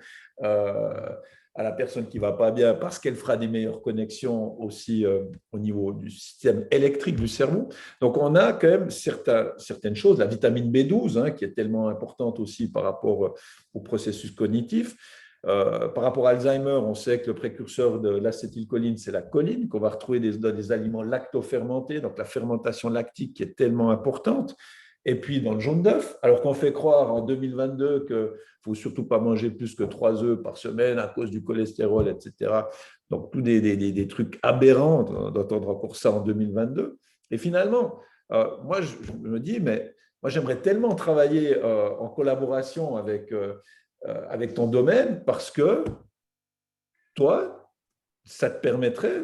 à la personne qui ne va pas bien parce qu'elle fera des meilleures connexions aussi au niveau du système électrique du cerveau. Donc, on a quand même certaines choses, la vitamine B12, hein, qui est tellement importante aussi par rapport au processus cognitif. Par rapport à Alzheimer, on sait que le précurseur de l'acétylcholine, c'est la choline, qu'on va retrouver dans des aliments lactofermentés, donc la fermentation lactique qui est tellement importante. Et puis dans le jaune d'œuf, alors qu'on fait croire en 2022 qu'il ne faut surtout pas manger plus que 3 œufs par semaine à cause du cholestérol, etc. Donc, tous des trucs aberrants d'entendre encore ça en 2022. Et finalement, moi, je me dis, mais moi, j'aimerais tellement travailler en collaboration avec ton domaine parce que toi, ça te permettrait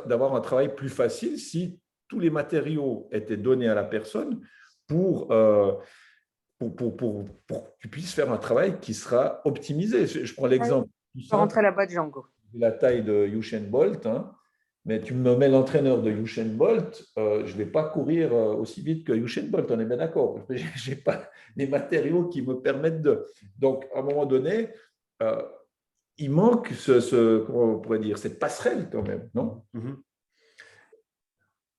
d'avoir un travail plus facile si tous les matériaux étaient donnés à la personne pour, pour que tu puisses faire un travail qui sera optimisé. Je prends Ouais. l'exemple tout Je peux rentrer simple là-bas de Django. de la taille de Usain Bolt, hein, mais tu me mets l'entraîneur de Usain Bolt, je ne vais pas courir aussi vite que Usain Bolt, on est bien d'accord. Je n'ai pas les matériaux qui me permettent de. Donc, à un moment donné, euh, il manque comment on pourrait dire, cette passerelle quand même, non?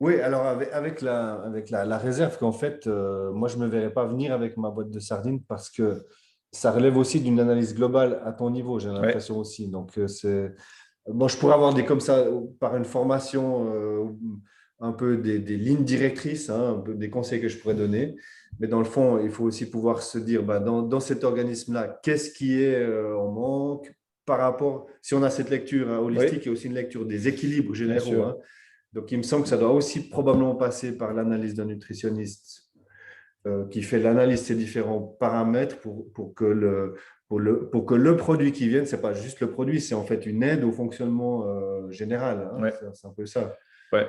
Oui, alors avec la réserve qu'en fait, moi, je ne me verrais pas venir avec ma boîte de sardines parce que ça relève aussi d'une analyse globale à ton niveau, j'ai Ouais, l'impression aussi. Donc, bon, je pourrais avoir des comme ça, par une formation, un peu des lignes directrices, hein, un peu des conseils que je pourrais donner. Mais dans le fond, il faut aussi pouvoir se dire, bah, dans cet organisme-là, qu'est-ce qui est en manque par rapport, si on a cette lecture hein, oui, holistique, il y a aussi une lecture des équilibres bien généraux. sûr. Hein. Donc, il me semble que ça doit aussi probablement passer par l'analyse d'un nutritionniste qui fait l'analyse de ces différents paramètres pour que le produit qui vienne, ce n'est pas juste le produit, c'est en fait une aide au fonctionnement général. Hein. Ouais, C'est un peu ça. ouais.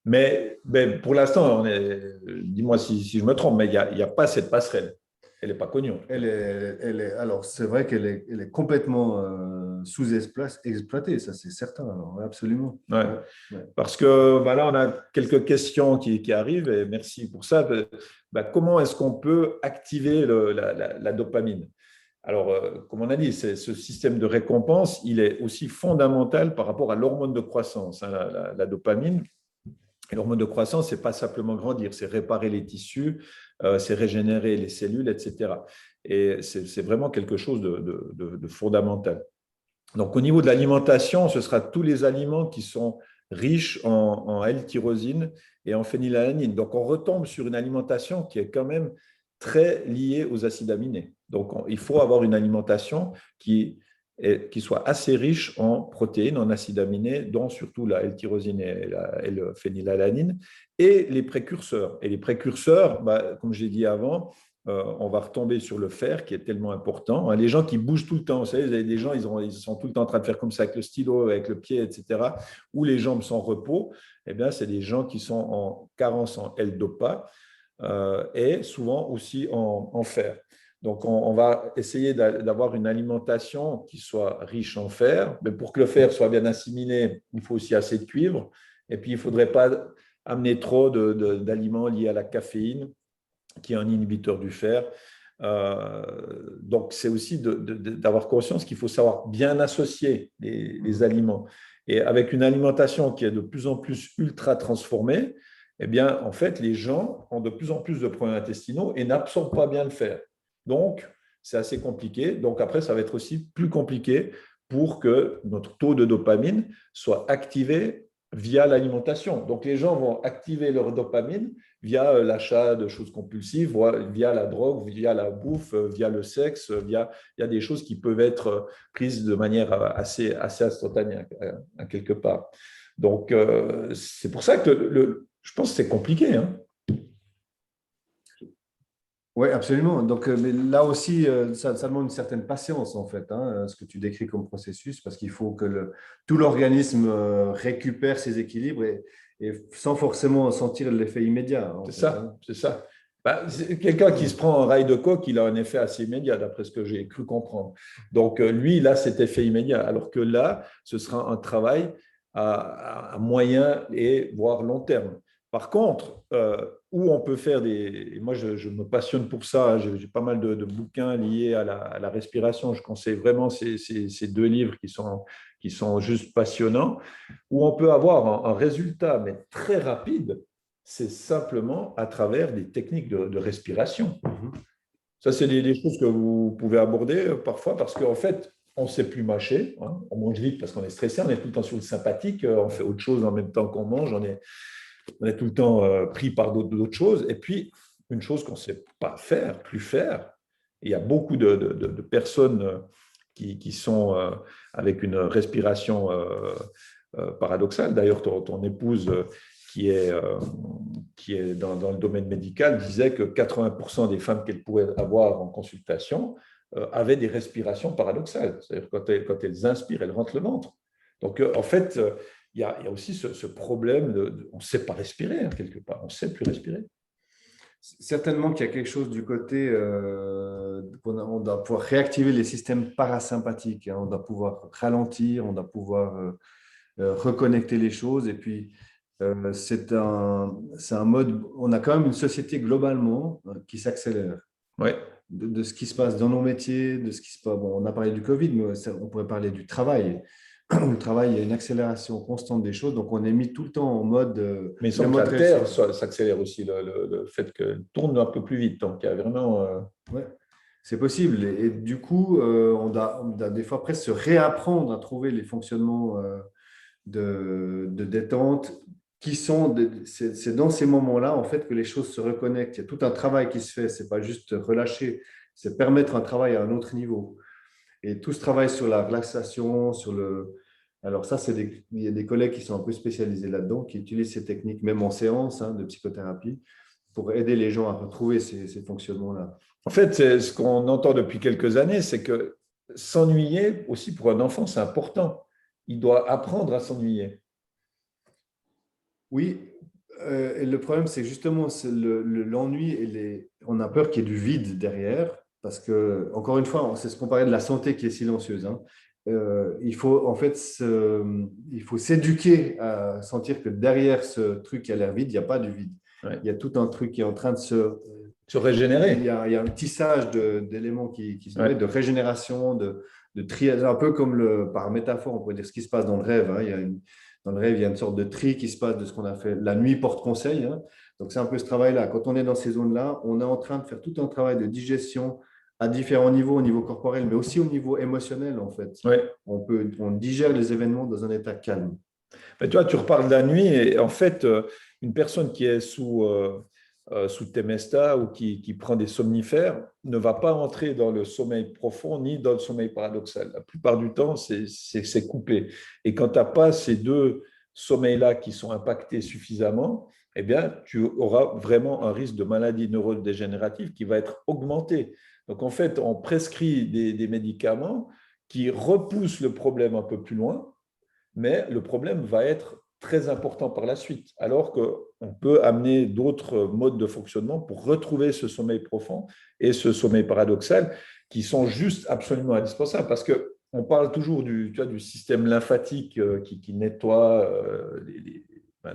Mais pour l'instant, dis-moi si je me trompe, mais il y a pas cette passerelle. Elle n'est pas connue en tout cas. Alors, c'est vrai qu'elle est complètement sous-exploitée, ça c'est certain. Alors, ouais, absolument. Ouais. Ouais, ouais. Parce que bah là, on a quelques questions qui arrivent et merci pour ça. Bah, comment est-ce qu'on peut activer la dopamine? Alors, comme on a dit, ce système de récompense, il est aussi fondamental par rapport à l'hormone de croissance, hein, la dopamine. Et l'hormone de croissance, ce n'est pas simplement grandir, c'est réparer les tissus, c'est régénérer les cellules, etc. Et c'est vraiment quelque chose de fondamental. Donc, au niveau de l'alimentation, ce sera tous les aliments qui sont riches en L-tyrosine et en phénylalanine. Donc, on retombe sur une alimentation qui est quand même très liée aux acides aminés. Donc, il faut avoir une alimentation qui soit assez riche en protéines, en acides aminés, dont surtout la L-tyrosine et la L-phénylalanine, et les précurseurs. Et les précurseurs, bah, comme j'ai dit avant, on va retomber sur le fer qui est tellement important. Les gens qui bougent tout le temps, vous savez, vous avez des gens, ils sont tout le temps en train de faire comme ça avec le stylo, avec le pied, etc., ou les jambes sans repos, eh bien, c'est des gens qui sont en carence en L-dopa et souvent aussi en fer. Donc, on va essayer d'avoir une alimentation qui soit riche en fer, mais pour que le fer soit bien assimilé, il faut aussi assez de cuivre, et puis il ne faudrait pas amener trop d'aliments liés à la caféine, qui est un inhibiteur du fer. Donc, c'est aussi d'avoir conscience qu'il faut savoir bien associer les aliments. Et avec une alimentation qui est de plus en plus ultra transformée, eh bien, en fait, les gens ont de plus en plus de problèmes intestinaux et n'absorbent pas bien le fer. Donc, c'est assez compliqué. Donc, après, ça va être aussi plus compliqué pour que notre taux de dopamine soit activé via l'alimentation. Donc, les gens vont activer leur dopamine via l'achat de choses compulsives, via la drogue, via la bouffe, via le sexe, il y a des choses qui peuvent être prises de manière assez instantanée, quelque part. Donc, c'est pour ça que je pense que c'est compliqué. Hein. Oui, absolument. Donc, mais là aussi, ça demande une certaine patience, en fait, hein, ce que tu décris comme processus, parce qu'il faut que tout l'organisme récupère ses équilibres et sans forcément sentir l'effet immédiat, en C'est fait. ça, Hein. c'est ça. Bah, quelqu'un qui se prend un rail de coke, il a un effet assez immédiat, d'après ce que j'ai cru comprendre. Donc, lui, il a cet effet immédiat, alors que là, ce sera un travail à moyen et voire long terme. Par contre, où on peut faire des. Moi, je me passionne pour ça. J'ai pas mal de bouquins liés à la respiration. Je conseille vraiment ces deux livres qui sont juste passionnants, où on peut avoir un résultat, mais très rapide, c'est simplement à travers des techniques de respiration. Ça, c'est des choses que vous pouvez aborder parfois parce qu'en fait, on ne sait plus mâcher. Hein. On mange vite parce qu'on est stressé, on est tout le temps sur le sympathique, on fait autre chose en même temps qu'on mange, on est tout le temps pris par d'autres choses. Et puis, une chose qu'on ne sait pas faire, plus faire, il y a beaucoup de personnes qui sont avec une respiration paradoxale. D'ailleurs, ton épouse qui est, euh, qui est dans le domaine médical disait que 80% des femmes qu'elle pourrait avoir en consultation avaient des respirations paradoxales. C'est-à-dire quand elles inspirent, elles rentrent le ventre. Donc, en fait, il y a aussi ce problème on ne sait pas respirer, hein, quelque part. On ne sait plus respirer. Certainement qu'il y a quelque chose du côté on doit pouvoir réactiver les systèmes parasympathiques, hein. On doit pouvoir ralentir, on doit pouvoir reconnecter les choses. Et puis, c'est un mode, on a quand même une société globalement qui s'accélère. Ouais. De ce qui se passe dans nos métiers, de ce qui se passe. Bon, on a parlé du Covid, mais on pourrait parler du travail. Le travail, il y a une accélération constante des choses, donc on est mis tout le temps en mode. Mais il semble que la Terre s'accélère aussi, le fait qu'elle tourne un peu plus vite. Donc, il y a vraiment… Ouais, c'est possible. Et du coup, on doit des fois presque se réapprendre à trouver les fonctionnements de détente qui sont. C'est dans ces moments-là, en fait, que les choses se reconnectent. Il y a tout un travail qui se fait. Ce n'est pas juste relâcher, c'est permettre un travail à un autre niveau. Et tout ce travail sur la relaxation, sur le… Alors ça, il y a des collègues qui sont un peu spécialisés là-dedans, qui utilisent ces techniques, même en séance de psychothérapie, pour aider les gens à retrouver ces fonctionnements-là. En fait, c'est ce qu'on entend depuis quelques années, c'est que s'ennuyer aussi pour un enfant, c'est important. Il doit apprendre à s'ennuyer. Oui, et le problème, c'est justement l'ennui et on a peur qu'il y ait du vide derrière, parce que, encore une fois, c'est ce qu'on parlait de la santé qui est silencieuse, hein. Il faut en fait il faut s'éduquer à sentir que derrière ce truc qui a l'air vide, il n'y a pas du vide. Ouais. Il y a tout un truc qui est en train de Se régénérer. Il y a un tissage d'éléments qui se Ouais. de régénération, de triage, un peu comme par métaphore, on pourrait dire ce qui se passe dans le rêve, hein. Dans le rêve, il y a une sorte de tri qui se passe de ce qu'on a fait. La nuit porte conseil, hein. Donc, c'est un peu ce travail-là. Quand on est dans ces zones-là, on est en train de faire tout un travail de digestion à différents niveaux, au niveau corporel, mais aussi au niveau émotionnel, en fait. Ouais. On digère les événements dans un état calme. Mais tu vois, tu reparles de la nuit et en fait, une personne qui est sous Temesta ou qui prend des somnifères ne va pas entrer dans le sommeil profond ni dans le sommeil paradoxal. La plupart du temps, c'est coupé. Et quand tu n'as pas ces deux sommeils-là qui sont impactés suffisamment, eh bien, tu auras vraiment un risque de maladie neurodégénérative qui va être augmenté. Donc, en fait, on prescrit des médicaments qui repoussent le problème un peu plus loin, mais le problème va être très important par la suite, alors qu'on peut amener d'autres modes de fonctionnement pour retrouver ce sommeil profond et ce sommeil paradoxal qui sont juste absolument indispensables, parce qu'on parle toujours du système lymphatique qui nettoie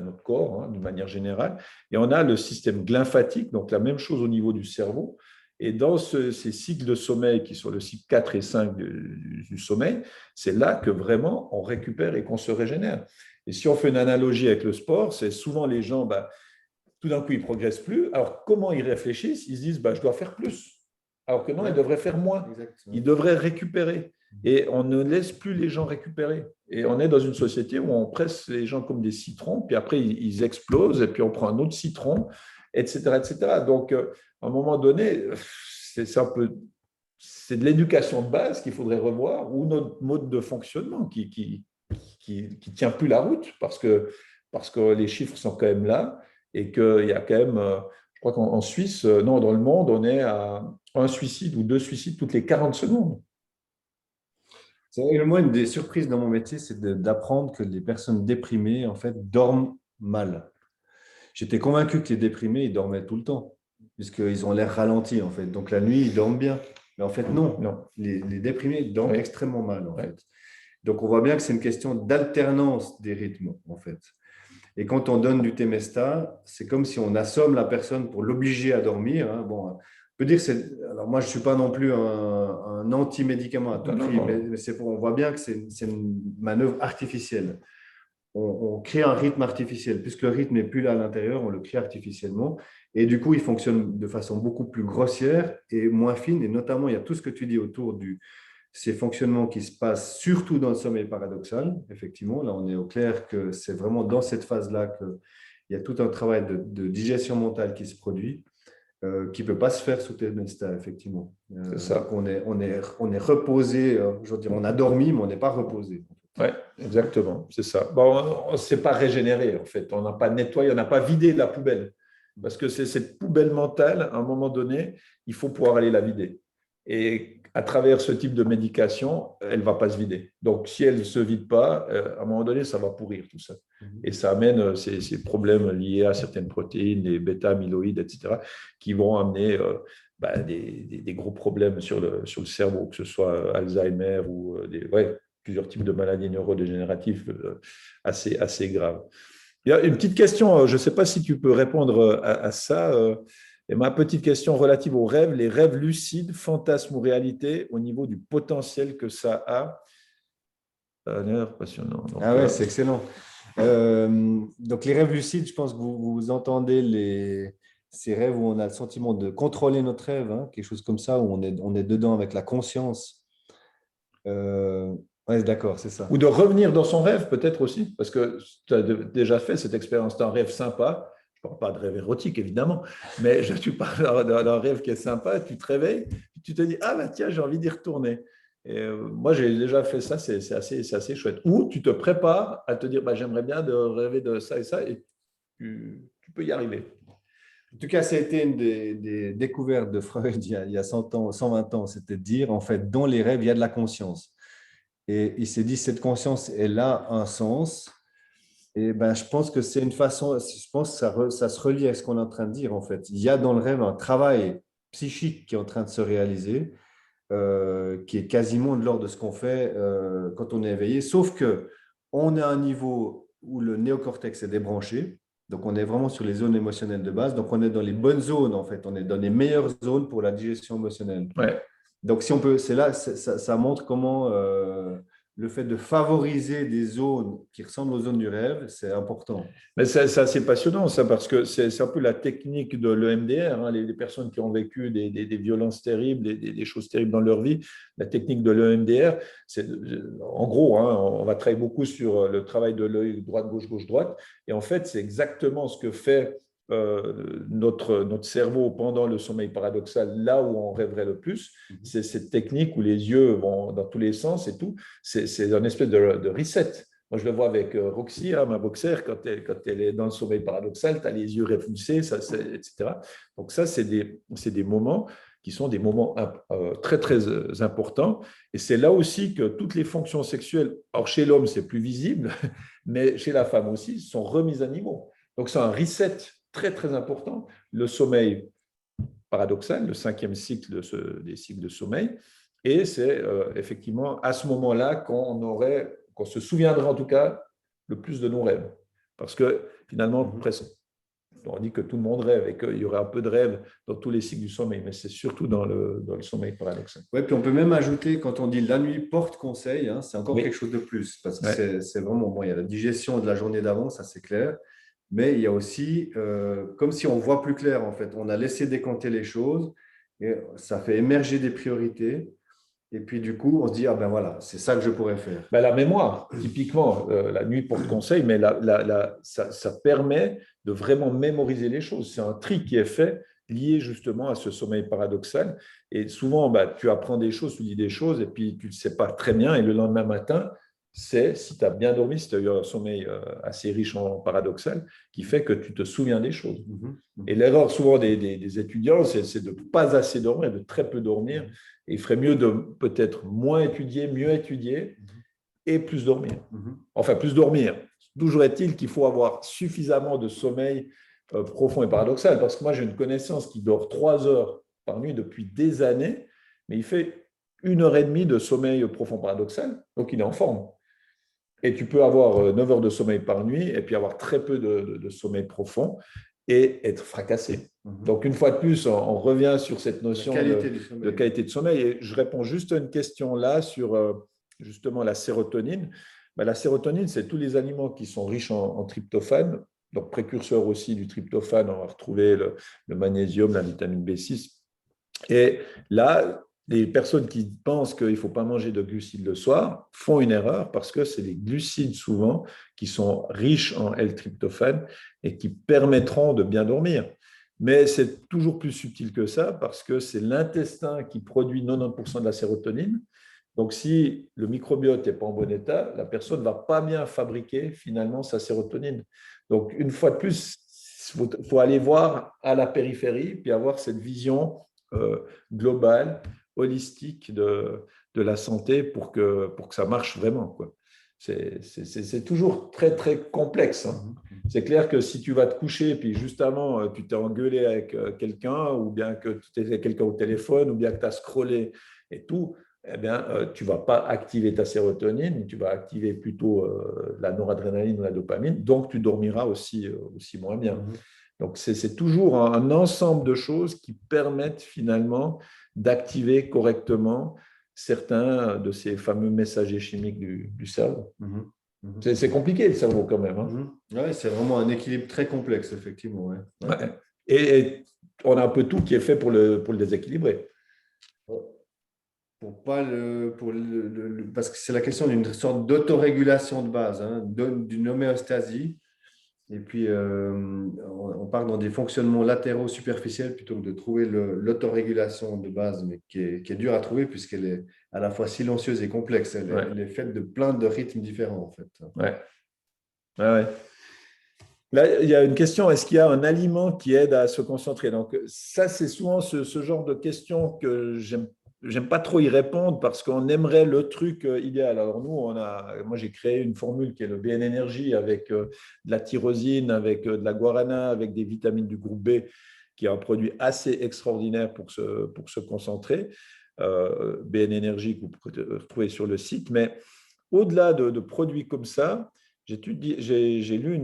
notre corps, hein, d'une manière générale, et on a le système glymphatique, donc la même chose au niveau du cerveau. Et dans ces cycles de sommeil qui sont le cycle 4 et 5 du sommeil, c'est là que vraiment on récupère et qu'on se régénère. Et si on fait une analogie avec le sport, c'est souvent les gens, tout d'un coup, ils ne progressent plus. Alors, comment ils réfléchissent? Ils se disent, je dois faire plus. Alors que non, ils devraient faire moins. Exactement. Ils devraient récupérer. Et on ne laisse plus les gens récupérer. Et on est dans une société où on presse les gens comme des citrons, puis après, ils explosent, et puis on prend un autre citron, etc. etc. Donc, à un moment donné, c'est de l'éducation de base qu'il faudrait revoir, ou notre mode de fonctionnement qui tient plus la route, parce que les chiffres sont quand même là, et qu'il y a quand même, je crois qu'en Suisse, non, dans le monde, on est à un suicide ou deux suicides toutes les 40 secondes. Moi, une des surprises dans mon métier, c'est d'apprendre que les personnes déprimées, en fait, dorment mal. J'étais convaincu que les déprimés, ils dormaient tout le temps, puisqu'ils ont l'air ralentis, en fait. Donc, la nuit, ils dorment bien. Mais en fait, non. Les déprimés dorment extrêmement mal, en fait. Donc, on voit bien que c'est une question d'alternance des rythmes, en fait. Et quand on donne du Temesta, c'est comme si on assomme la personne pour l'obliger à dormir, hein. Bon, on peut dire alors moi, je ne suis pas non plus un anti-médicament à tout prix, mais on voit bien que c'est une manœuvre artificielle. On crée un rythme artificiel. Puisque le rythme n'est plus là à l'intérieur, on le crée artificiellement. Et du coup, il fonctionne de façon beaucoup plus grossière et moins fine. Et notamment, il y a tout ce que tu dis autour ces fonctionnements qui se passent surtout dans le sommeil paradoxal. Effectivement, là, on est au clair que c'est vraiment dans cette phase-là qu'il y a tout un travail de digestion mentale qui se produit, qui ne peut pas se faire sous Temesta, effectivement. C'est ça. Donc on est reposé, je veux dire, on a dormi, mais on n'est pas reposé. Oui, exactement, c'est ça. Bon, on ne s'est pas régénéré, en fait. On n'a pas nettoyé, on n'a pas vidé la poubelle. Parce que c'est cette poubelle mentale, à un moment donné, il faut pouvoir aller la vider. Et à travers ce type de médication, elle ne va pas se vider. Donc, si elle ne se vide pas, à un moment donné, ça va pourrir tout ça. Et ça amène ces problèmes liés à certaines protéines, les bêta-amyloïdes, etc., qui vont amener des gros problèmes sur le cerveau, que ce soit Alzheimer ou plusieurs types de maladies neurodégénératives assez graves. Il y a une petite question, je ne sais pas si tu peux répondre à ça. Et ma petite question relative aux rêves, les rêves lucides, fantasmes ou réalité, au niveau du potentiel que ça a. Passionnant. Donc, Ah ouais, c'est excellent. Donc les rêves lucides, je pense que vous entendez ces rêves où on a le sentiment de contrôler notre rêve, hein, quelque chose comme ça, où on est dedans avec la conscience. Ouais, d'accord, c'est ça. ou de revenir dans son rêve, peut-être aussi, parce que tu as déjà fait cette expérience, tu as un rêve sympa. Je ne parle pas de rêve érotique, évidemment, mais tu parles d'un rêve qui est sympa, tu te réveilles, tu te dis, ah ben tiens, j'ai envie d'y retourner. Et moi, j'ai déjà fait ça, c'est assez chouette. Ou tu te prépares à te dire, bah, j'aimerais bien de rêver de ça et ça, et tu peux y arriver. En tout cas, ça a été une des découvertes de Freud il y a 100 ans, 120 ans, c'était de dire, en fait, dans les rêves, il y a de la conscience. Et il s'est dit, cette conscience, elle a un sens. Et ben, je pense que c'est une façon, je pense que ça se relie à ce qu'on est en train de dire, en fait. Il y a dans le rêve un travail psychique qui est en train de se réaliser, qui est quasiment de l'ordre de ce qu'on fait quand on est éveillé, sauf que on est à un niveau où le néocortex est débranché, donc on est vraiment sur les zones émotionnelles de base, donc on est dans les bonnes zones, en fait, on est dans les meilleures zones pour la digestion émotionnelle. Ouais. Donc, si on peut, c'est là, ça montre comment le fait de favoriser des zones qui ressemblent aux zones du rêve, c'est important. Mais c'est assez passionnant, ça, parce que c'est un peu la technique de l'EMDR. Hein, les personnes qui ont vécu des violences terribles, des choses terribles dans leur vie, la technique de l'EMDR, c'est en gros, hein, on va travailler beaucoup sur le travail de l'œil droite-gauche, gauche-droite. Et en fait, c'est exactement ce que fait notre cerveau pendant le sommeil paradoxal, là où on rêverait le plus. C'est cette technique où les yeux vont dans tous les sens et tout. C'est un espèce de reset. Moi, je le vois avec Roxy, hein, ma boxeur, quand elle est dans le sommeil paradoxal, tu as les yeux révulsés, etc. Donc ça, c'est des moments qui sont des moments très, très importants. Et c'est là aussi que toutes les fonctions sexuelles, alors chez l'homme, c'est plus visible, mais chez la femme aussi, sont remises à niveau. Donc c'est un reset très, très important. Le sommeil paradoxal, le 5e cycle des cycles de sommeil. Et c'est effectivement à ce moment-là qu'on se souviendra en tout cas le plus de nos rêves. Parce que finalement, presque, on dit que tout le monde rêve et qu'il y aurait un peu de rêve dans tous les cycles du sommeil, mais c'est surtout dans le sommeil paradoxal. Oui, puis on peut même ajouter, quand on dit la nuit porte conseil, hein, c'est encore quelque chose de plus, parce que c'est vraiment, bon, il y a la digestion de la journée d'avant, ça c'est clair, mais il y a aussi, comme si on voit plus clair en fait, on a laissé décanter les choses, et ça fait émerger des priorités. Et puis, du coup, on se dit, ah ben voilà, c'est ça que je pourrais faire. Ben, la mémoire, typiquement, la nuit porte conseil, mais ça permet de vraiment mémoriser les choses. C'est un tri qui est fait lié justement à ce sommeil paradoxal. Et souvent, tu apprends des choses, tu dis des choses, et puis tu ne sais pas très bien. Et le lendemain matin, c'est si tu as bien dormi, si tu as eu un sommeil assez riche en paradoxal, qui fait que tu te souviens des choses. Et l'erreur souvent des étudiants, c'est de ne pas assez dormir, de très peu dormir. Et il ferait mieux de peut-être moins étudier, mieux étudier et plus dormir. Enfin, plus dormir. Toujours est-il qu'il faut avoir suffisamment de sommeil profond et paradoxal. Parce que moi, j'ai une connaissance qui dort 3 heures par nuit depuis des années, mais il fait 1 heure et demie de sommeil profond paradoxal, donc il est en forme. Et tu peux avoir 9 heures de sommeil par nuit et puis avoir très peu de sommeil profond et être fracassé. Donc, une fois de plus, on revient sur cette notion de qualité de sommeil. Et je réponds juste à une question là sur justement la sérotonine. La sérotonine, c'est tous les aliments qui sont riches en tryptophane, donc précurseur aussi du tryptophane. On va retrouver le magnésium, la vitamine B6. Et là, les personnes qui pensent qu'il ne faut pas manger de glucides le soir font une erreur parce que c'est les glucides souvent qui sont riches en L-tryptophane et qui permettront de bien dormir. Mais c'est toujours plus subtil que ça parce que c'est l'intestin qui produit 90% de la sérotonine. Donc, si le microbiote n'est pas en bon état, la personne ne va pas bien fabriquer finalement sa sérotonine. Donc, une fois de plus, il faut aller voir à la périphérie puis avoir cette vision globale holistique de la santé pour que ça marche vraiment, quoi. C'est toujours très, très complexe, hein. C'est clair que si tu vas te coucher, puis juste avant, tu t'es engueulé avec quelqu'un, ou bien que tu étais avec quelqu'un au téléphone, ou bien que tu as scrollé et tout, eh bien, tu ne vas pas activer ta sérotonine, tu vas activer plutôt la noradrénaline ou la dopamine, donc tu dormiras aussi moins bien. Donc, c'est toujours un ensemble de choses qui permettent finalement d'activer correctement certains de ces fameux messagers chimiques du cerveau. C'est compliqué le cerveau quand même, hein. Ouais, c'est vraiment un équilibre très complexe, effectivement. Ouais. Ouais. Et on a un peu tout qui est fait pour le déséquilibrer. Parce que c'est la question d'une sorte d'autorégulation de base, hein, d'une homéostasie. Et puis, on part dans des fonctionnements latéraux superficiels plutôt que de trouver l'autorégulation de base, mais qui est dure à trouver puisqu'elle est à la fois silencieuse et complexe. Elle est faite de plein de rythmes différents, en fait. Ouais. Ouais. Là, il y a une question, est-ce qu'il y a un aliment qui aide à se concentrer? Donc, ça, c'est souvent ce genre de questions que j'aime pas trop y répondre parce qu'on aimerait le truc idéal. Alors, moi, j'ai créé une formule qui est le BN Energy avec de la tyrosine, avec de la guarana, avec des vitamines du groupe B, qui est un produit assez extraordinaire pour se concentrer. BN Energy que vous pouvez retrouver sur le site. Mais au-delà de produits comme ça, j'ai lu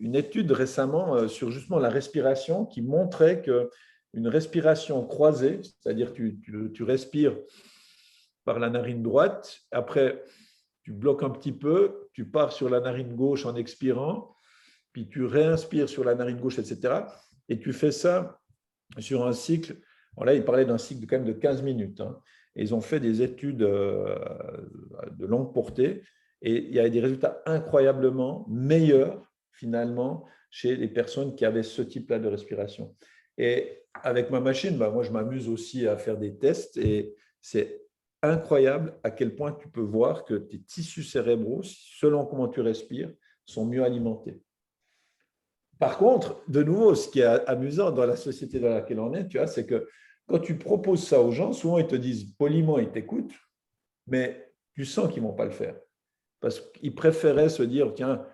une étude récemment sur justement la respiration qui montrait qu'une respiration croisée, c'est-à-dire tu respires par la narine droite, après tu bloques un petit peu, tu pars sur la narine gauche en expirant, puis tu réinspires sur la narine gauche, etc. Et tu fais ça sur un cycle. Bon, là, il parlait d'un cycle quand même de 15 minutes, hein. Et ils ont fait des études de longue portée. Et il y a des résultats incroyablement meilleurs, finalement, chez les personnes qui avaient ce type-là de respiration. Et avec ma machine, moi, je m'amuse aussi à faire des tests. Et c'est incroyable à quel point tu peux voir que tes tissus cérébraux, selon comment tu respires, sont mieux alimentés. Par contre, de nouveau, ce qui est amusant dans la société dans laquelle on est, tu vois, c'est que quand tu proposes ça aux gens, souvent ils te disent poliment, ils t'écoutent, mais tu sens qu'ils ne vont pas le faire. Parce qu'ils préféraient se dire, tiens,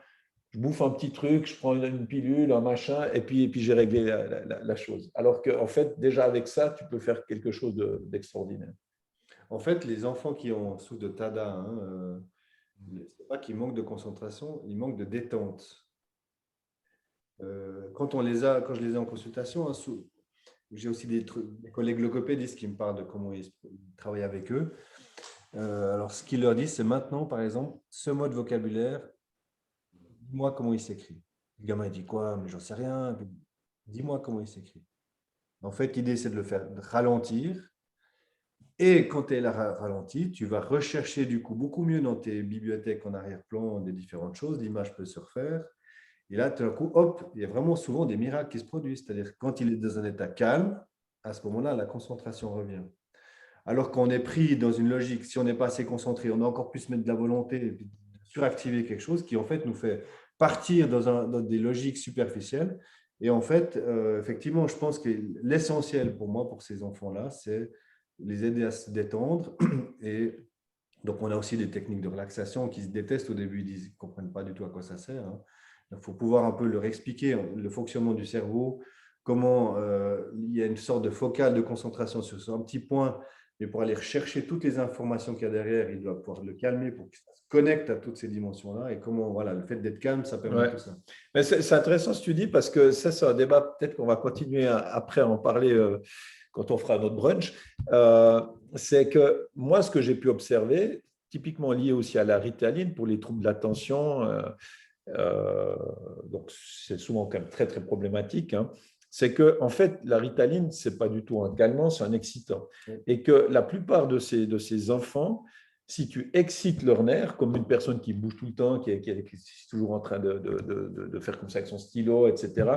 je bouffe un petit truc, je prends une pilule, un machin, et puis j'ai réglé la chose. Alors qu'en fait, déjà avec ça, tu peux faire quelque chose d'extraordinaire. En fait, les enfants qui ont souffrent de TADA, hein, c'est pas qu'ils manquent de concentration, ils manquent de détente. Quand je les ai en consultation, hein, j'ai aussi des collègues logopédistes qui me parlent de comment ils travaillent avec eux. Alors, ce qu'ils leur disent, c'est maintenant, par exemple, ce mot de vocabulaire, dis-moi comment il s'écrit. Le gamin il dit quoi? Mais j'en sais rien. Dis-moi comment il s'écrit. En fait, l'idée, c'est de le faire ralentir. Et quand elle a ralenti, tu vas rechercher du coup beaucoup mieux dans tes bibliothèques en arrière-plan des différentes choses. L'image peut se refaire. Et là, tout d'un coup, hop, il y a vraiment souvent des miracles qui se produisent. C'est-à-dire que quand il est dans un état calme, à ce moment-là, la concentration revient. Alors qu'on est pris dans une logique, si on n'est pas assez concentré, on a encore plus mettre de la volonté, suractiver quelque chose qui en fait nous fait partir dans des logiques superficielles. Et en fait, effectivement, je pense que l'essentiel pour moi, pour ces enfants-là, c'est les aider à se détendre. Et donc, on a aussi des techniques de relaxation qui se détestent au début, ils ne comprennent pas du tout à quoi ça sert, hein. Il faut pouvoir un peu leur expliquer le fonctionnement du cerveau, comment il y a une sorte de focale de concentration sur un petit point, mais pour aller rechercher toutes les informations qu'il y a derrière, il doit pouvoir le calmer pour qu'il se connecte à toutes ces dimensions-là. Et comment, voilà, le fait d'être calme, ça permet tout ça. Mais c'est intéressant ce que tu dis parce que ça, c'est un débat, peut-être qu'on va continuer après à en parler quand on fera notre brunch. C'est que moi, ce que j'ai pu observer, typiquement lié aussi à la ritaline pour les troubles de l'attention, donc c'est souvent quand même très, très problématique, hein, c'est que en fait, la ritaline, ce n'est pas du tout un calmant, c'est un excitant. Et que la plupart de ces enfants, si tu excites leurs nerfs, comme une personne qui bouge tout le temps, qui est toujours en train de faire comme ça avec son stylo, etc.,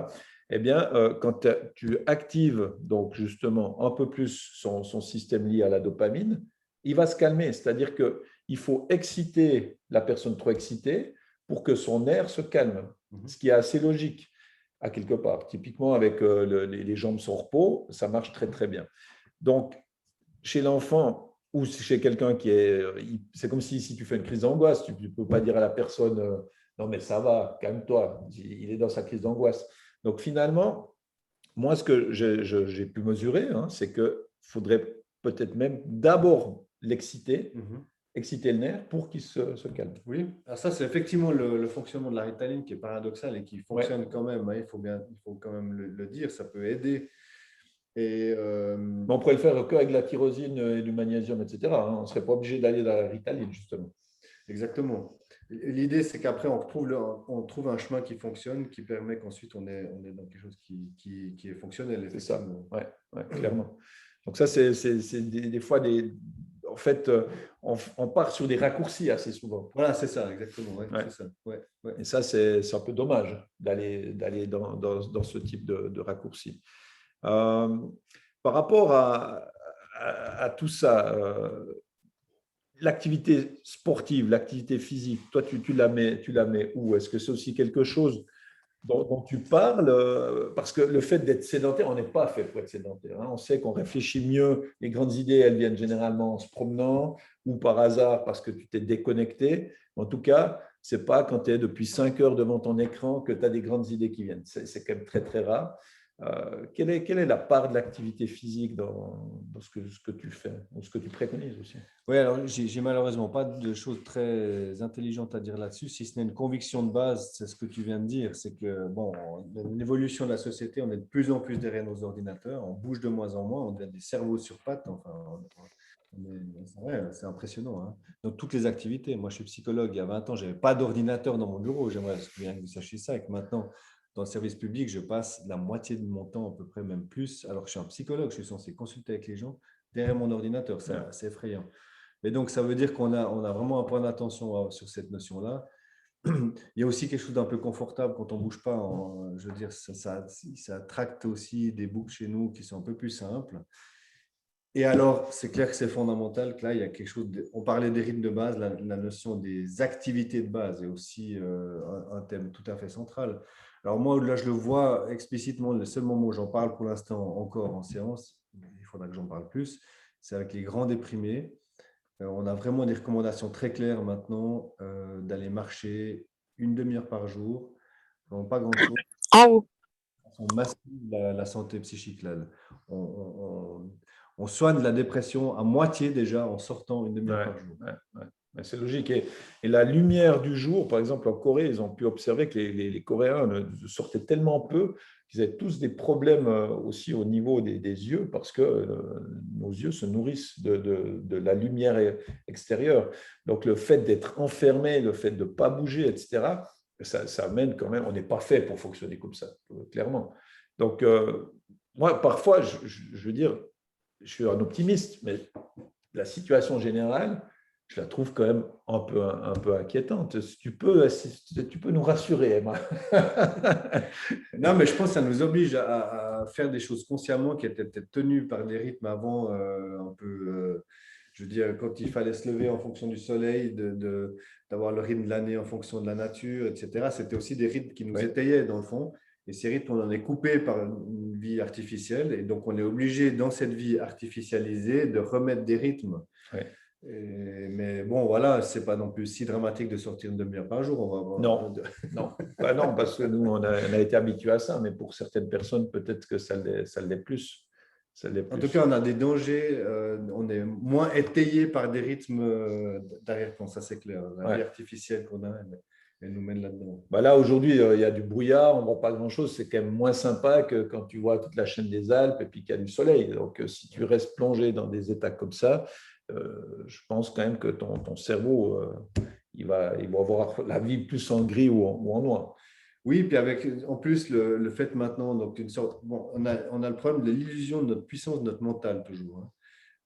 eh bien, quand tu actives donc justement un peu plus son système lié à la dopamine, il va se calmer. C'est-à-dire qu'il faut exciter la personne trop excitée pour que son nerf se calme, ce qui est assez logique à quelque part. Typiquement, avec les jambes sans repos, ça marche très, très bien. Donc, chez l'enfant ou chez quelqu'un qui est… C'est comme si tu fais une crise d'angoisse, tu ne peux pas dire à la personne non mais ça va, calme-toi, il est dans sa crise d'angoisse. Donc finalement, moi ce que j'ai pu mesurer, hein, c'est qu'il faudrait peut-être même d'abord l'exciter, exciter le nerf pour qu'il se calme. Oui, alors ça c'est effectivement le fonctionnement de la Ritaline qui est paradoxal et qui fonctionne quand même, hein, il faut quand même le dire, ça peut aider. Et Mais on pourrait le faire qu'avec la tyrosine et du magnésium, etc. hein. On ne serait pas obligé d'aller dans la Ritaline, justement. Exactement. L'idée, c'est qu'après, on trouve un chemin qui fonctionne, qui permet qu'ensuite on est dans quelque chose qui est fonctionnel. C'est ça, ouais, clairement. Donc ça, c'est des fois des… En fait, on part sur des raccourcis assez souvent. Voilà, c'est ça, exactement. Ouais, c'est ça. Ouais. Et ça, c'est un peu dommage d'aller dans ce type de raccourci. Par rapport à tout ça, l'activité sportive, l'activité physique, toi, tu la mets où? Est-ce que c'est aussi quelque chose dont tu parles? Parce que le fait d'être sédentaire, on n'est pas fait pour être sédentaire. Hein. On sait qu'on réfléchit mieux. Les grandes idées, elles viennent généralement en se promenant ou par hasard parce que tu t'es déconnecté. En tout cas, ce n'est pas quand tu es depuis 5 heures devant ton écran que tu as des grandes idées qui viennent. C'est quand même très, très rare. Quelle est la part de l'activité physique dans ce que tu fais ou ce que tu préconises aussi? Oui, alors j'ai malheureusement pas de choses très intelligentes à dire là-dessus, si ce n'est une conviction de base, c'est ce que tu viens de dire, c'est que bon, l'évolution de la société, on est de plus en plus derrière nos ordinateurs, on bouge de moins en moins, on devient des cerveaux sur pattes, enfin, c'est impressionnant. Hein. Donc toutes les activités, moi je suis psychologue, il y a 20 ans, je n'avais pas d'ordinateur dans mon bureau, j'aimerais bien que vous sachiez ça, et que maintenant, dans le service public, je passe la moitié de mon temps, à peu près même plus, alors que je suis un psychologue, je suis censé consulter avec les gens derrière mon ordinateur, c'est effrayant. Mais donc, ça veut dire qu'on a vraiment un point d'attention sur cette notion-là. Il y a aussi quelque chose d'un peu confortable quand on ne bouge pas. Je veux dire, ça tracte aussi des boucles chez nous qui sont un peu plus simples. Et alors, c'est clair que c'est fondamental que là, il y a quelque chose. On parlait des rythmes de base, la notion des activités de base est aussi un thème tout à fait central. Alors moi, là, je le vois explicitement, le seul moment où j'en parle pour l'instant encore en séance, il faudra que j'en parle plus, c'est avec les grands déprimés. On a vraiment des recommandations très claires maintenant d'aller marcher une demi-heure par jour. Donc, pas grand-chose. On massif la santé psychique. Là. On soigne la dépression à moitié déjà en sortant une demi-heure par jour. C'est logique. Et la lumière du jour, par exemple, en Corée, ils ont pu observer que les Coréens ne sortaient tellement peu qu'ils avaient tous des problèmes aussi au niveau des yeux parce que nos yeux se nourrissent de la lumière extérieure. Donc, le fait d'être enfermé, le fait de ne pas bouger, etc., ça amène quand même, on n'est pas fait pour fonctionner comme ça, clairement. Donc, moi, parfois, je veux dire, je suis un optimiste, mais la situation générale, je la trouve quand même un peu inquiétante. Tu peux nous rassurer, Emma. Non, mais je pense que ça nous oblige à faire des choses consciemment qui étaient peut-être tenues par des rythmes avant, un peu, je veux dire, quand il fallait se lever en fonction du soleil, d'avoir le rythme de l'année en fonction de la nature, etc. C'était aussi des rythmes qui nous étayaient dans le fond. Et ces rythmes, on en est coupé par une vie artificielle. Et donc, on est obligé, dans cette vie artificialisée, de remettre des rythmes. Mais bon, voilà, ce n'est pas non plus si dramatique de sortir une demi-heure par jour. Non, non, parce que nous, on a été habitués à ça, mais pour certaines personnes, peut-être que ça l'est plus. En tout cas, on a des dangers, on est moins étayé par des rythmes d'arrière-plan, ça c'est clair. La vie artificielle qu'on a, elle nous mène là-dedans. Là, aujourd'hui, il y a du brouillard, on ne voit pas grand-chose. C'est quand même moins sympa que quand tu vois toute la chaîne des Alpes et puis qu'il y a du soleil. Donc, si tu restes plongé dans des états comme ça, je pense quand même que ton cerveau, il va avoir la vie plus en gris ou en noir. Oui, puis avec en plus le fait maintenant, donc une sorte, bon, on a le problème de l'illusion de notre puissance, de notre mental toujours. Hein.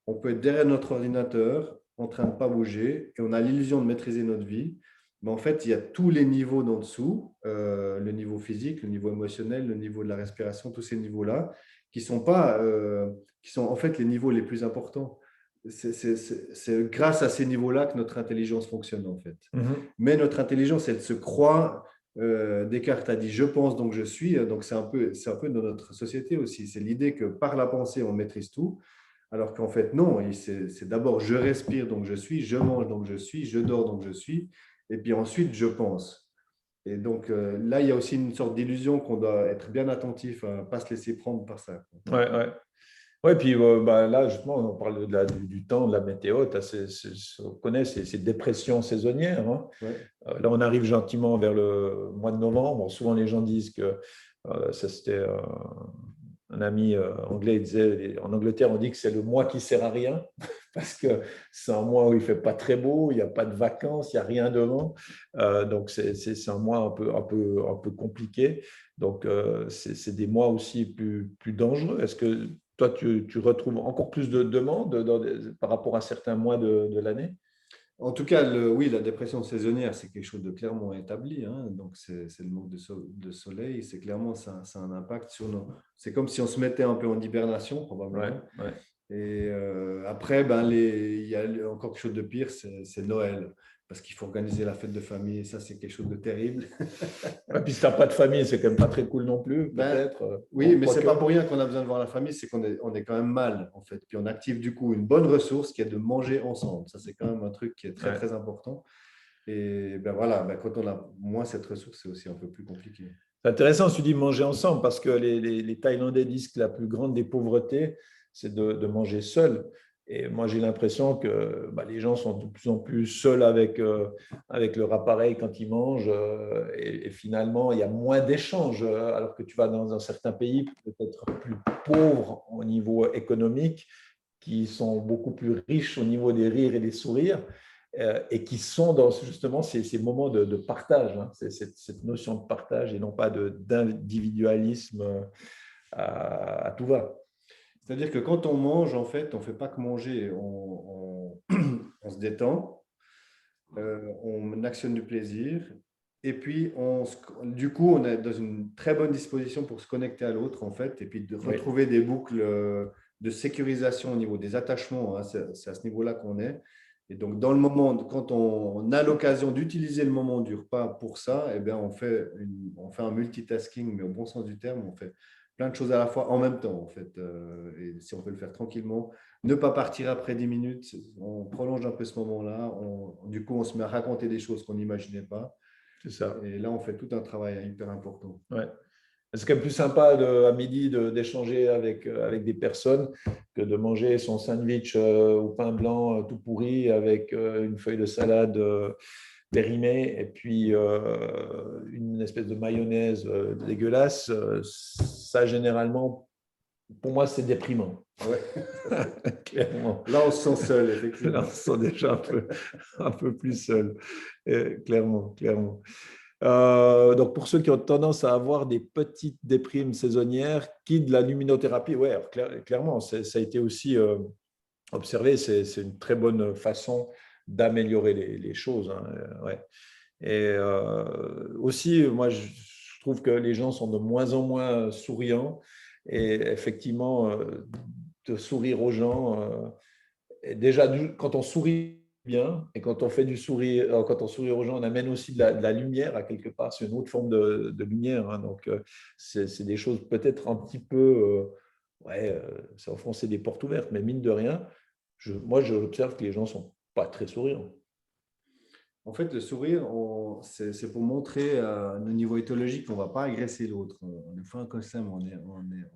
On peut être derrière notre ordinateur, en train de ne pas bouger, et on a l'illusion de maîtriser notre vie. Mais en fait, il y a tous les niveaux d'en dessous, le niveau physique, le niveau émotionnel, le niveau de la respiration, tous ces niveaux-là, qui sont en fait les niveaux les plus importants. C'est grâce à ces niveaux-là que notre intelligence fonctionne en fait. Mais notre intelligence, elle se croit. Descartes a dit je pense donc je suis, donc c'est un peu dans notre société aussi, c'est l'idée que par la pensée on maîtrise tout, Alors qu'en fait, non, c'est d'abord je respire, donc je suis, je mange, donc je suis, je dors, donc je suis, et puis ensuite je pense. Et donc là, il y a aussi une sorte d'illusion qu'on doit être bien attentif à ne pas se laisser prendre par ça. Ouais, ouais. Ouais, puis bah, là, justement, on parle du temps, de la météo. On connaît ces dépressions saisonnières, hein. Ouais. Là, on arrive gentiment vers le mois de novembre. Bon, souvent, les gens disent que ça, c'était un ami anglais, il disait, en Angleterre, on dit que c'est le mois qui sert à rien parce que c'est un mois où il fait pas très beau, il n'y a pas de vacances, il n'y a rien devant. Donc, c'est un mois un peu compliqué. Donc, c'est des mois aussi plus dangereux. Est-ce que toi, tu retrouves encore plus de demandes par rapport à certains mois de l'année? En tout cas, oui, la dépression saisonnière, c'est quelque chose de clairement établi, hein. Donc, c'est le manque de soleil. C'est clairement, ça a un impact sur nos… C'est comme si on se mettait un peu en hibernation, Ouais, probablement. ouais. Et après, ben, il y a encore quelque chose de pire, c'est Noël. Parce qu'il faut organiser la fête de famille. Et ça, c'est quelque chose de terrible. Et puis si tu n'as pas de famille, c'est quand même pas très cool non plus, Ben, peut-être. oui, Bon, mais c'est quoique. pas pour rien qu'on a besoin de voir la famille, c'est on est quand même mal, en fait. Puis on active du coup une bonne ressource qui est de manger ensemble. Ça, c'est quand même un truc qui est très, Ouais. très important. Et ben voilà, ben quand on a moins cette ressource, c'est aussi un peu plus compliqué. C'est intéressant, tu dis manger ensemble, parce que les Thaïlandais disent que la plus grande des pauvretés, c'est de manger seul. Et moi, j'ai l'impression que bah, les gens sont de plus en plus seuls avec leur appareil quand ils mangent. Et finalement, il y a moins d'échanges. Alors que tu vas dans un certain pays, peut-être plus pauvre au niveau économique, qui sont beaucoup plus riches au niveau des rires et des sourires, et qui sont dans justement ces moments de partage, hein, cette notion de partage et non pas d'individualisme à tout va. C'est-à-dire que quand on mange, en fait, on ne fait pas que manger, on se détend, on actionne du plaisir, et puis du coup, on est dans une très bonne disposition pour se connecter à l'autre, en fait, et puis de Oui, retrouver des boucles de sécurisation au niveau des attachements, hein. C'est à ce niveau-là qu'on est. Et donc, dans le moment, quand on a l'occasion d'utiliser le moment du repas pour ça, eh bien, on fait un multitasking, mais au bon sens du terme, on fait plein de choses à la fois en même temps, en fait. Et si on peut le faire tranquillement, ne pas partir après 10 minutes, on prolonge un peu ce moment-là. Du coup, on se met à raconter des choses qu'on n'imaginait pas. c'est ça. Et là, on fait tout un travail hyper important. Ouais. C'est quand même plus sympa à midi d'échanger avec des personnes que de manger son sandwich au pain blanc tout pourri avec une feuille de salade périmée et puis une espèce de mayonnaise dégueulasse. Ça, généralement, pour moi, c'est déprimant. Ouais. Clairement. Là, on se sent seul, Là, on effectivement. se sent déjà un peu plus seul. Clairement, clairement. Donc, pour ceux qui ont tendance à avoir des petites déprimes saisonnières, qui de la luminothérapie, ouais, alors, clairement, ça a été aussi observé, c'est une très bonne façon d'améliorer les choses, hein, ouais. Et aussi, moi, je trouve que les gens sont de moins en moins souriants. Et effectivement, de sourire aux gens, et déjà, quand on sourit bien et quand on fait du sourire, quand on sourit aux gens, on amène aussi de la lumière à quelque part. C'est une autre forme de lumière, hein. Donc, c'est des choses peut-être un petit peu, ouais, c'est enfoncer des portes ouvertes, mais mine de rien, moi, j'observe que les gens ne sont pas très souriants. En fait, le sourire, c'est pour montrer à nos niveaux éthologiques qu'on ne va pas agresser l'autre. On est fin comme ça, mais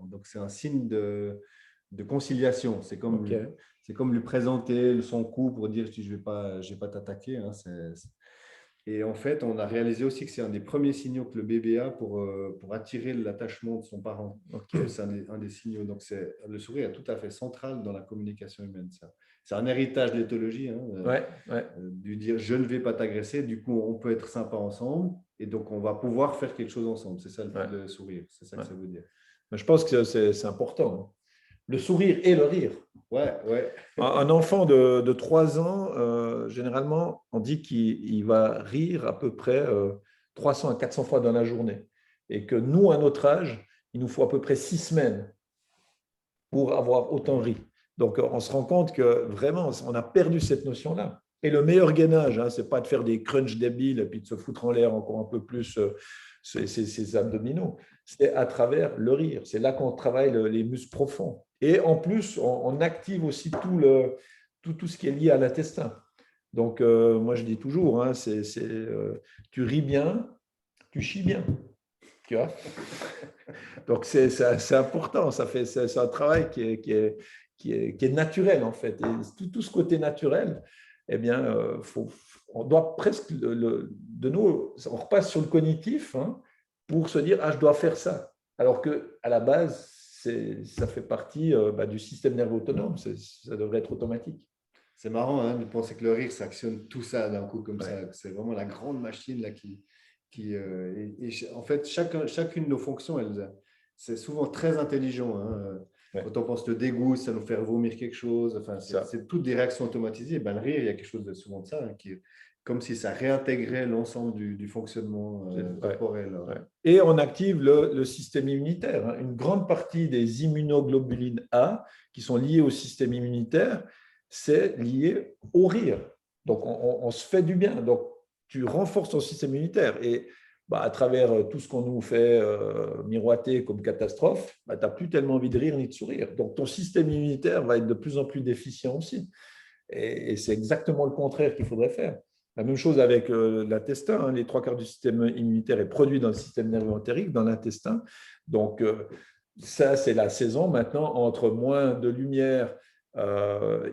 donc c'est un signe de conciliation. Ok, C'est comme lui présenter son coup pour dire je vais pas t'attaquer, hein. Et en fait, on a réalisé aussi que c'est un des premiers signaux que le bébé a pour attirer l'attachement de son parent. ok. C'est un des signaux. Donc, le sourire est tout à fait central dans la communication humaine. Ça. C'est un héritage de l'éthologie, hein, Ouais, ouais, du dire je ne vais pas t'agresser. Du coup, on peut être sympa ensemble et donc on va pouvoir faire quelque chose ensemble. C'est ça ouais, le sourire. C'est ça que ouais. ça veut dire. Mais je pense que c'est important, hein. Le sourire et le rire. Ouais, ouais. Un enfant de 3 ans, généralement, on dit qu'il va rire à peu près 300 à 400 fois dans la journée. Et que nous, à notre âge, il nous faut à peu près 6 semaines pour avoir autant ri. Donc, on se rend compte que vraiment, on a perdu cette notion-là. Et le meilleur gainage, hein, ce n'est pas de faire des crunchs débiles et puis de se foutre en l'air encore un peu plus ses abdominaux. C'est à travers le rire. C'est là qu'on travaille les muscles profonds. Et en plus, on active aussi tout ce qui est lié à l'intestin. Donc, moi, je dis toujours, hein, tu ris bien, tu chies bien. Tu vois. Donc, c'est important. C'est un travail qui est naturel, en fait. Et tout ce côté naturel, eh bien, on doit presque, de nous, on repasse sur le cognitif, hein, pour se dire, ah, je dois faire ça. Alors qu'à la base, ça fait partie du système nerveux autonome. Ça devrait être automatique. C'est marrant hein, de penser que le rire, ça actionne tout ça d'un coup comme Ouais. ça. C'est vraiment la grande machine là, en fait, chacune de nos fonctions, c'est souvent très intelligent. Hein. Ouais. Quand on pense le dégoût, ça nous fait vomir quelque chose. Enfin, Ça. c'est toutes des réactions automatisées. Ben, le rire, il y a quelque chose de souvent de ça, hein, comme si ça réintégrait l'ensemble du fonctionnement Ouais. corporel. Ouais. Et on active le système immunitaire, hein. Une grande partie des immunoglobulines A qui sont liées au système immunitaire, c'est lié au rire. Donc, on se fait du bien. Donc, tu renforces ton système immunitaire. Et à travers tout ce qu'on nous fait miroiter comme catastrophe, tu n'as plus tellement envie de rire ni de sourire. Donc, ton système immunitaire va être de plus en plus déficient aussi. Et c'est exactement le contraire qu'il faudrait faire. La même chose avec l'intestin, hein. Les trois quarts du système immunitaire est produit dans le système nerveux entérique, dans l'intestin. Donc, ça, c'est la saison maintenant. Entre moins de lumière,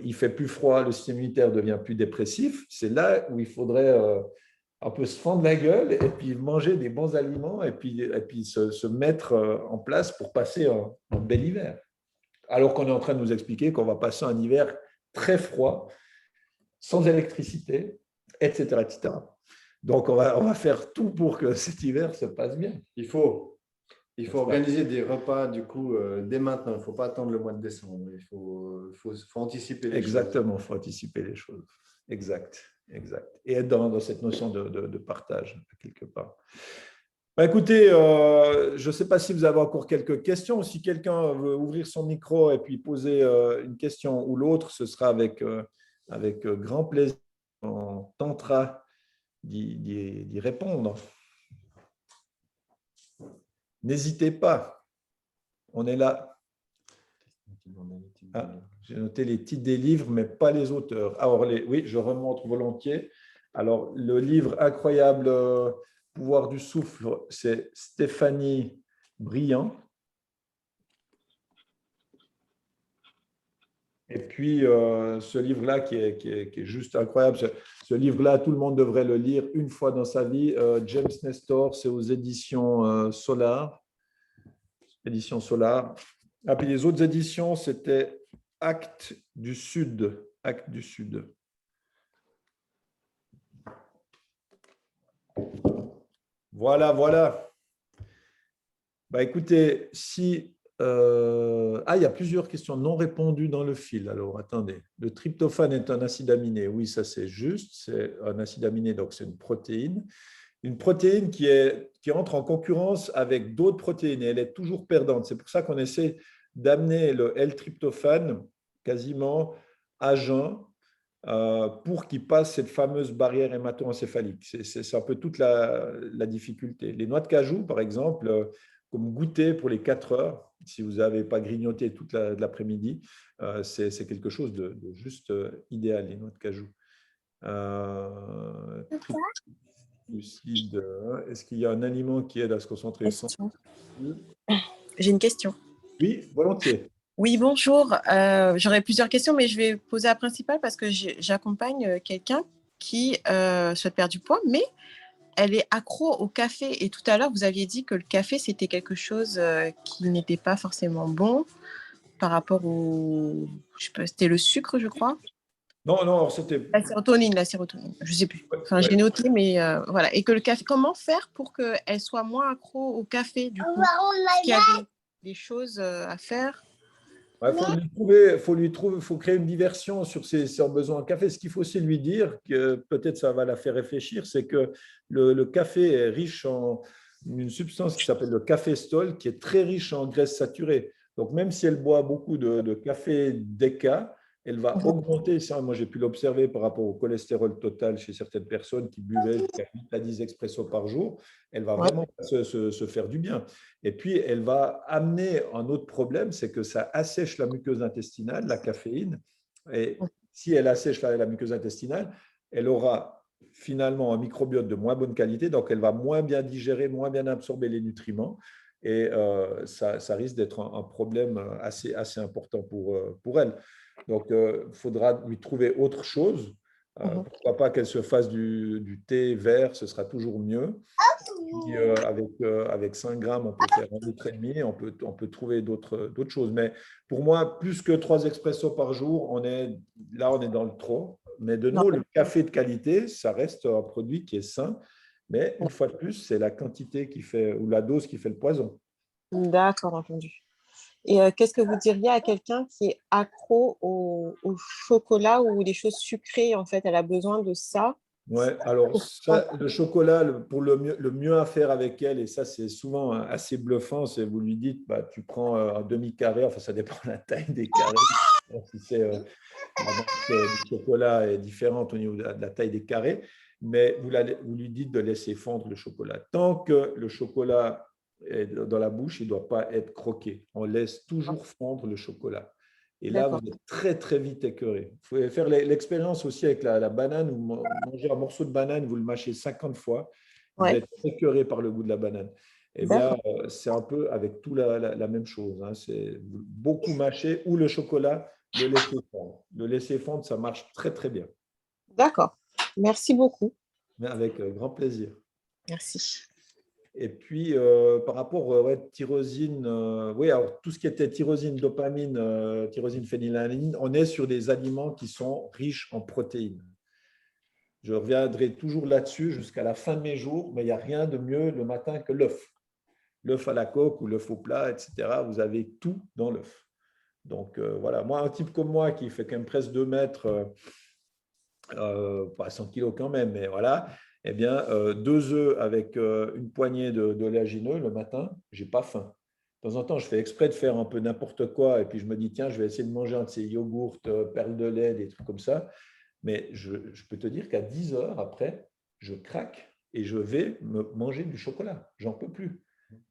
il fait plus froid, le système immunitaire devient plus dépressif. C'est là où il faudrait un peu se fendre la gueule et puis manger des bons aliments et puis se mettre en place pour passer un bel hiver. Alors qu'on est en train de nous expliquer qu'on va passer un hiver très froid, sans électricité, etc. etc. Donc, on va faire tout pour que cet hiver se passe bien. Il faut organiser des repas, du coup, dès maintenant. Il ne faut pas attendre le mois de décembre. Il faut anticiper les choses. Exactement, il faut anticiper les choses. Exact. Et être dans cette notion de partage, quelque part. Écoutez, je ne sais pas si vous avez encore quelques questions. Si quelqu'un veut ouvrir son micro et puis poser une question ou l'autre, ce sera avec grand plaisir. On tentera d'y répondre. N'hésitez pas, on est là. Ah, j'ai noté les titres des livres, mais pas les auteurs. Alors, oui, je remonte volontiers. Alors, le livre incroyable, Pouvoir du souffle, c'est Stéphanie Briand. Et puis, ce livre-là qui est juste incroyable, ce livre-là, tout le monde devrait le lire une fois dans sa vie. James Nestor, c'est aux éditions Solar. Édition Solar. Ah, puis les autres éditions, c'était Actes du Sud. Actes du Sud. Voilà. Écoutez, si... il y a plusieurs questions non répondues dans le fil. Alors, attendez. Le tryptophane est un acide aminé. Oui, ça, c'est juste. C'est un acide aminé, donc c'est une protéine. Une protéine qui entre en concurrence avec d'autres protéines et elle est toujours perdante. C'est pour ça qu'on essaie d'amener le L-tryptophane quasiment à jeun pour qu'il passe cette fameuse barrière hémato-encéphalique. C'est un peu toute la difficulté. Les noix de cajou, par exemple, comme goûter pour les 4 heures, si vous n'avez pas grignoté toute l'après-midi, c'est quelque chose de juste idéal, les noix de cajou. Lucide. Est-ce qu'il y a un aliment qui aide à se concentrer sans... J'ai une question. Oui, volontiers. Oui, bonjour. J'aurais plusieurs questions, mais je vais poser la principale parce que j'accompagne quelqu'un qui souhaite perdre du poids, mais elle est accro au café. Et tout à l'heure, vous aviez dit que le café, c'était quelque chose qui n'était pas forcément bon par rapport au... Je sais pas, c'était le sucre, je crois. Non, c'était... La sérotonine, je ne sais plus. Enfin, j'ai noté, mais voilà. Et que le café, comment faire pour qu'elle soit moins accro au café, du coup? Est-ce qu'il y a des choses à faire? Faut créer une diversion sur ses besoins en café. Ce qu'il faut aussi lui dire, que peut-être ça va la faire réfléchir, c'est que le café est riche en une substance qui s'appelle le caféstol, qui est très riche en graisses saturées. Donc, même si elle boit beaucoup de café déca, elle va augmenter. Ça, moi, j'ai pu l'observer par rapport au cholestérol total chez certaines personnes qui buvaient jusqu'à 8 à 10 expressos par jour. Elle va Ouais. vraiment se faire du bien. Et puis, elle va amener un autre problème, c'est que ça assèche la muqueuse intestinale, la caféine. Et si elle assèche la muqueuse intestinale, elle aura finalement un microbiote de moins bonne qualité, donc elle va moins bien digérer, moins bien absorber les nutriments. Et ça risque d'être un problème assez important pour elle. Donc, il faudra lui trouver autre chose. Pourquoi pas qu'elle se fasse du thé vert, ce sera toujours mieux. Puis, avec 5 grammes, on peut faire 1,5 litre. On peut trouver d'autres choses. Mais pour moi, plus que 3 expressos par jour, on est dans le trop. Mais de Non. nouveau, le café de qualité, ça reste un produit qui est sain. Mais une fois de plus, c'est la quantité qui fait, ou la dose qui fait le poison. D'accord, entendu. Et qu'est-ce que vous diriez à quelqu'un qui est accro au chocolat ou des choses sucrées, en fait, elle a besoin de ça? Ouais, alors ça, le chocolat, pour le mieux à faire avec elle, et ça c'est souvent assez bluffant, c'est vous lui dites, bah, tu prends un demi-carré, enfin ça dépend de la taille des carrés. Si c'est, la marque du chocolat est différente au niveau de la taille des carrés, mais vous lui dites de laisser fondre le chocolat. Tant que le chocolat est dans la bouche, il ne doit pas être croqué. On laisse toujours fondre le chocolat. Et là, vous D'accord. êtes très, très vite écœuré. Vous pouvez faire l'expérience aussi avec la banane. Vous mangez un morceau de banane, vous le mâchez 50 fois, vous Ouais. êtes écœuré par le goût de la banane. Eh bien, D'accord. c'est un peu avec tout la même chose. Hein. C'est beaucoup mâcher ou le chocolat, le laisser fondre. Le laisser fondre, ça marche très, très bien. D'accord. Merci beaucoup. Mais avec grand plaisir. Merci. Et puis, par rapport ouais, tyrosine, oui, alors tout ce qui était tyrosine, dopamine, tyrosine, phénylalanine, on est sur des aliments qui sont riches en protéines. Je reviendrai toujours là-dessus jusqu'à la fin de mes jours, mais il n'y a rien de mieux le matin que l'œuf. L'œuf à la coque ou l'œuf au plat, etc. Vous avez tout dans l'œuf. Donc voilà, moi, un type comme moi qui fait quand même presque 2 mètres, pas 100 kilos quand même, mais voilà, eh bien, 2 œufs avec une poignée d'oléagineux le matin, je n'ai pas faim. De temps en temps, je fais exprès de faire un peu n'importe quoi et puis je me dis, tiens, je vais essayer de manger un de ces yogourts, perles de lait, des trucs comme ça. Mais je peux te dire qu'à 10 heures après, je craque et je vais me manger du chocolat. J'en peux plus.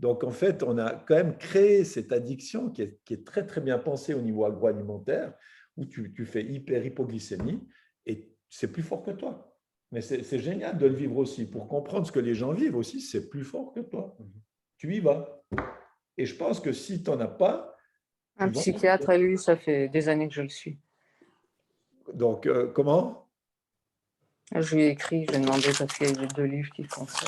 Donc, en fait, on a quand même créé cette addiction qui est très, très bien pensée au niveau agroalimentaire, où tu fais hyper-hypoglycémie et c'est plus fort que toi. Mais c'est génial de le vivre aussi. Pour comprendre ce que les gens vivent aussi, c'est plus fort que toi. Tu y vas. Et je pense que si tu n'en as pas, tu Un vas. psychiatre, et lui, ça fait des années que je le suis. Donc, comment? Je lui ai écrit, j'ai demandé parce qu'il y a 2 livres qui font ça.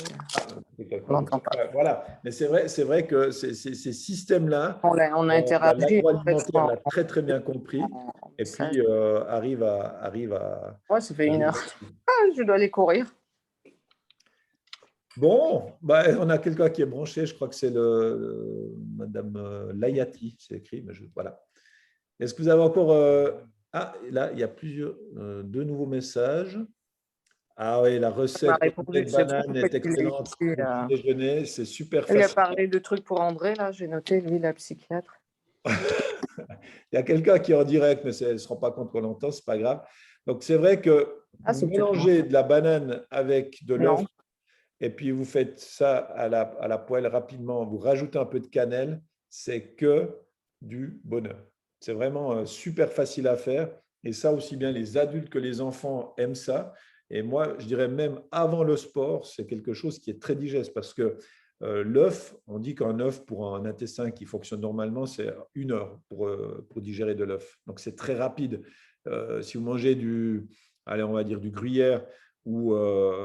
On n'entend pas. Voilà. Mais c'est vrai que ces systèmes-là, On a interagi. En fait, l'agroalimentaire l'a très, très bien compris. Et puis, arrive à… Ouais, ça fait 1 heure. Ah, je dois aller courir. Bon, bah, on a quelqu'un qui est branché. Je crois que c'est Madame Layati, c'est écrit. Mais voilà. Est-ce que vous avez encore… Ah, là, il y a 2 nouveaux messages. Ah oui, la On m'a recette répondu, de c'est bon, banane est excellente pour le petit déjeuner. C'est super Il a facile. parlé de trucs pour André, là, j'ai noté, lui, la psychiatre. Il y a quelqu'un qui est en direct, mais elle ne se rend pas compte qu'on l'entend, ce n'est pas grave. Donc, c'est vrai que vous C'est peut-être mélangez de la banane avec de l'œuf Non. et puis vous faites ça à la poêle rapidement. Vous rajoutez un peu de cannelle. C'est que du bonheur. C'est vraiment super facile à faire. Et ça, aussi bien les adultes que les enfants aiment ça. Et moi, je dirais même avant le sport, c'est quelque chose qui est très digeste parce que l'œuf, on dit qu'un œuf pour un intestin qui fonctionne normalement, c'est 1 heure pour digérer de l'œuf. Donc, c'est très rapide. Si vous mangez allez, on va dire du gruyère ou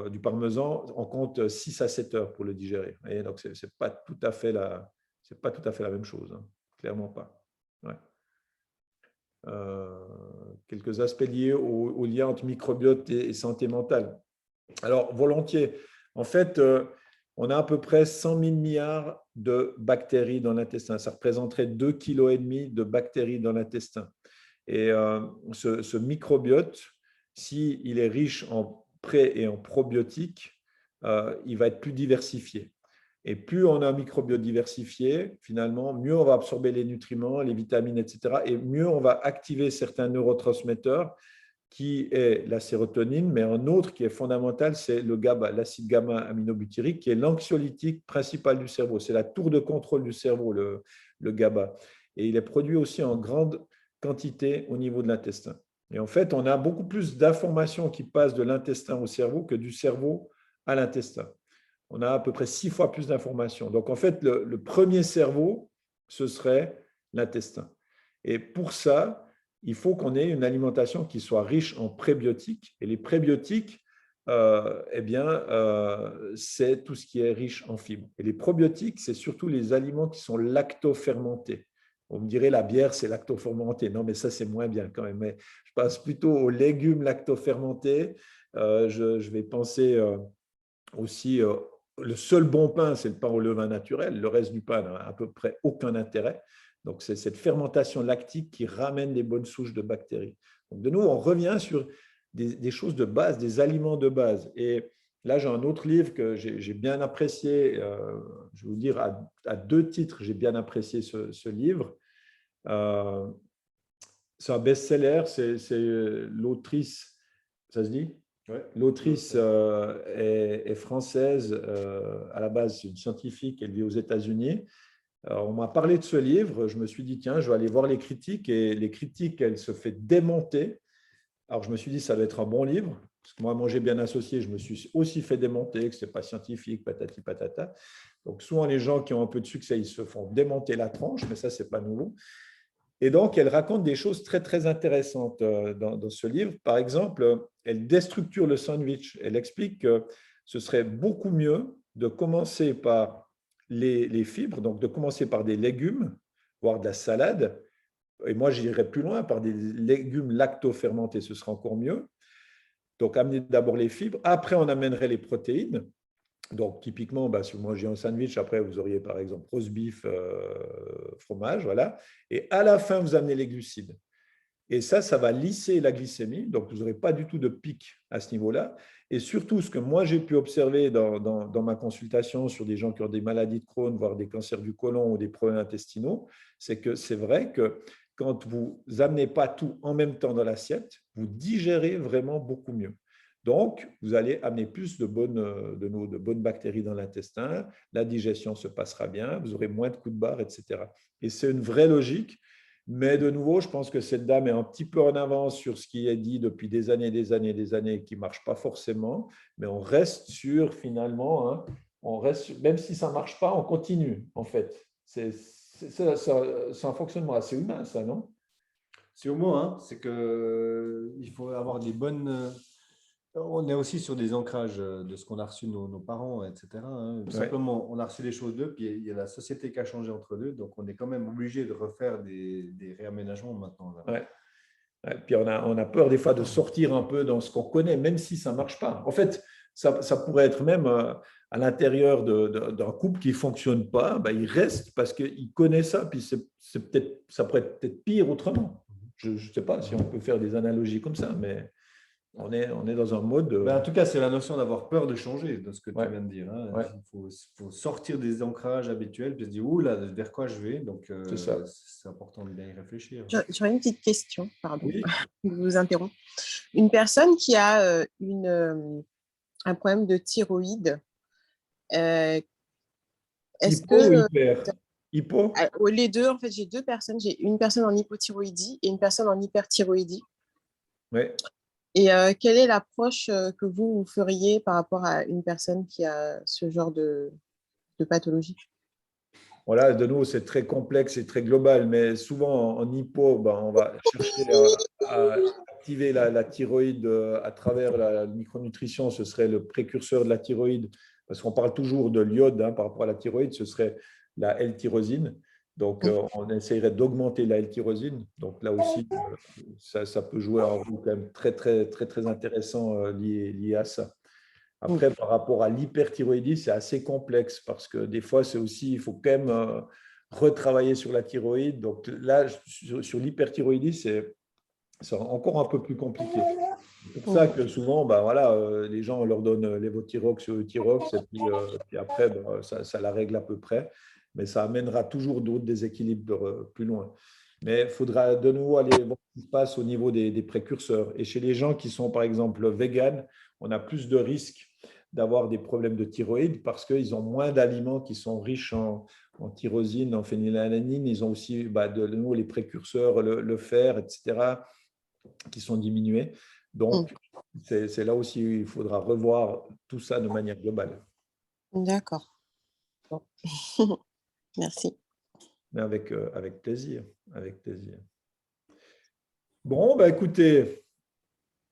du parmesan, on compte 6 à 7 heures pour le digérer. Et donc, ce n'est pas tout à fait la même chose. Hein. Clairement pas. Ouais. Quelques aspects liés au lien entre microbiote et santé mentale. Alors, volontiers. En fait, on a à peu près 100 000 milliards de bactéries dans l'intestin. Ça représenterait 2,5 kg de bactéries dans l'intestin. Et ce microbiote, s'il est riche en pré- et en probiotiques, il va être plus diversifié. Et plus on a un microbiote diversifié, finalement, mieux on va absorber les nutriments, les vitamines, etc. Et mieux on va activer certains neurotransmetteurs qui est la sérotonine, mais un autre qui est fondamental, c'est le GABA, l'acide gamma-aminobutyrique, qui est l'anxiolytique principal du cerveau. C'est la tour de contrôle du cerveau, le GABA. Et il est produit aussi en grande quantité au niveau de l'intestin. Et en fait, on a beaucoup plus d'informations qui passent de l'intestin au cerveau que du cerveau à l'intestin. On a à peu près 6 fois plus d'informations. Donc, en fait, le premier cerveau, ce serait l'intestin. Et pour ça, il faut qu'on ait une alimentation qui soit riche en prébiotiques. Et les prébiotiques, c'est tout ce qui est riche en fibres. Et les probiotiques, c'est surtout les aliments qui sont lactofermentés. On me dirait la bière, c'est lactofermenté. Non, mais ça, c'est moins bien quand même. Mais je passe plutôt aux légumes lactofermentés. Je vais penser aussi, le seul bon pain, c'est le pain au levain naturel. Le reste du pain n'a à peu près aucun intérêt. Donc, c'est cette fermentation lactique qui ramène les bonnes souches de bactéries. Donc, de nouveau, on revient sur des choses de base, des aliments de base. Et là, j'ai un autre livre que j'ai bien apprécié. Je vais vous dire à 2 titres, j'ai bien apprécié ce livre. C'est un best-seller. C'est l'autrice, ça se dit? Ouais. L'autrice est française. À la base, c'est une scientifique. Elle vit aux États-Unis. Alors, on m'a parlé de ce livre, je me suis dit, tiens, je vais aller voir les critiques. Et les critiques, elle se fait démonter. Alors, je me suis dit, ça va être un bon livre. Parce que moi, Manger bien associé, je me suis aussi fait démonter, que ce n'est pas scientifique, patati patata. Donc, souvent, les gens qui ont un peu de succès, ils se font démonter la tranche, mais ça, ce n'est pas nouveau. Et donc, elle raconte des choses très, très intéressantes dans ce livre. Par exemple, elle déstructure le sandwich. Elle explique que ce serait beaucoup mieux de commencer par les fibres, donc de commencer par des légumes, voire de la salade. Et moi, j'irais plus loin, par des légumes lactofermentés, ce serait encore mieux. Donc, amener d'abord les fibres. Après, on amènerait les protéines. Donc, typiquement, si vous mangez un sandwich, après, vous auriez par exemple roast beef, fromage, voilà. Et à la fin, vous amenez les glucides. Et ça va lisser la glycémie. Donc, vous n'aurez pas du tout de pic à ce niveau-là. Et surtout, ce que moi, j'ai pu observer dans ma consultation sur des gens qui ont des maladies de Crohn, voire des cancers du côlon ou des problèmes intestinaux, c'est que c'est vrai que quand vous n'amenez pas tout en même temps dans l'assiette, vous digérez vraiment beaucoup mieux. Donc, vous allez amener plus de bonnes bactéries dans l'intestin, la digestion se passera bien, vous aurez moins de coups de barre, etc. Et c'est une vraie logique. Mais de nouveau, je pense que cette dame est un petit peu en avance sur ce qui est dit depuis des années, qui ne marche pas forcément. Mais on reste sur, finalement, même si ça ne marche pas, on continue, en fait. C'est un fonctionnement assez humain, ça, non? C'est au moins, c'est qu'il faut avoir des bonnes… On est aussi sur des ancrages de ce qu'on a reçu de nos parents, etc. Tout simplement, on a reçu des choses d'eux, puis il y a la société qui a changé entre deux, donc on est quand même obligé de refaire des réaménagements maintenant. Ouais. Puis on a peur des fois de sortir un peu dans ce qu'on connaît, même si ça ne marche pas. En fait, ça pourrait être même à l'intérieur d'un couple qui ne fonctionne pas, il reste parce qu'il connaît ça, puis ça pourrait être peut-être pire autrement. Je ne sais pas si on peut faire des analogies comme ça, mais… On est dans un mode… En tout cas, c'est la notion d'avoir peur de changer, de ce que tu viens de dire. Ouais. Il faut sortir des ancrages habituels puis se dire, là, vers quoi je vais. Donc, c'est important de bien y réfléchir. J'aurais une petite question, pardon, oui. je vous interromps. Une personne qui a un problème de thyroïde, est-ce Hypo ou que… hyper? Hypo? Les deux, en fait, j'ai 2 personnes. J'ai une personne en hypothyroïdie et une personne en hyperthyroïdie. Oui. Et quelle est l'approche que vous feriez par rapport à une personne qui a ce genre de pathologie? Voilà, de nouveau, c'est très complexe et très global, mais souvent en hypo, on va chercher à activer la thyroïde à travers la micronutrition. Ce serait le précurseur de la thyroïde, parce qu'on parle toujours de l'iode par rapport à la thyroïde, ce serait la L-tyrosine. Donc, on essayerait d'augmenter la L-tyrosine. Donc, là aussi, ça peut jouer un rôle quand même très, très, très, très intéressant lié à ça. Après, par rapport à l'hyperthyroïdie, c'est assez complexe parce que des fois, c'est aussi, il faut quand même retravailler sur la thyroïde. Donc là, sur l'hyperthyroïdie, c'est c'est encore un peu plus compliqué. C'est pour ça que souvent, voilà, les gens on leur donnent Levothyrox ou Euthyrox, et puis après, ça la règle à peu près, mais ça amènera toujours d'autres déséquilibres plus loin. Mais il faudra de nouveau aller voir ce qui se passe au niveau des précurseurs. Et chez les gens qui sont, par exemple, véganes, on a plus de risques d'avoir des problèmes de thyroïde parce qu'ils ont moins d'aliments qui sont riches en tyrosine, en phénylalanine. Ils ont aussi de nouveau les précurseurs, le fer, etc., qui sont diminués. Donc, c'est là aussi où il faudra revoir tout ça de manière globale. D'accord. Bon. Merci. Mais avec plaisir. Avec plaisir. Bon, écoutez,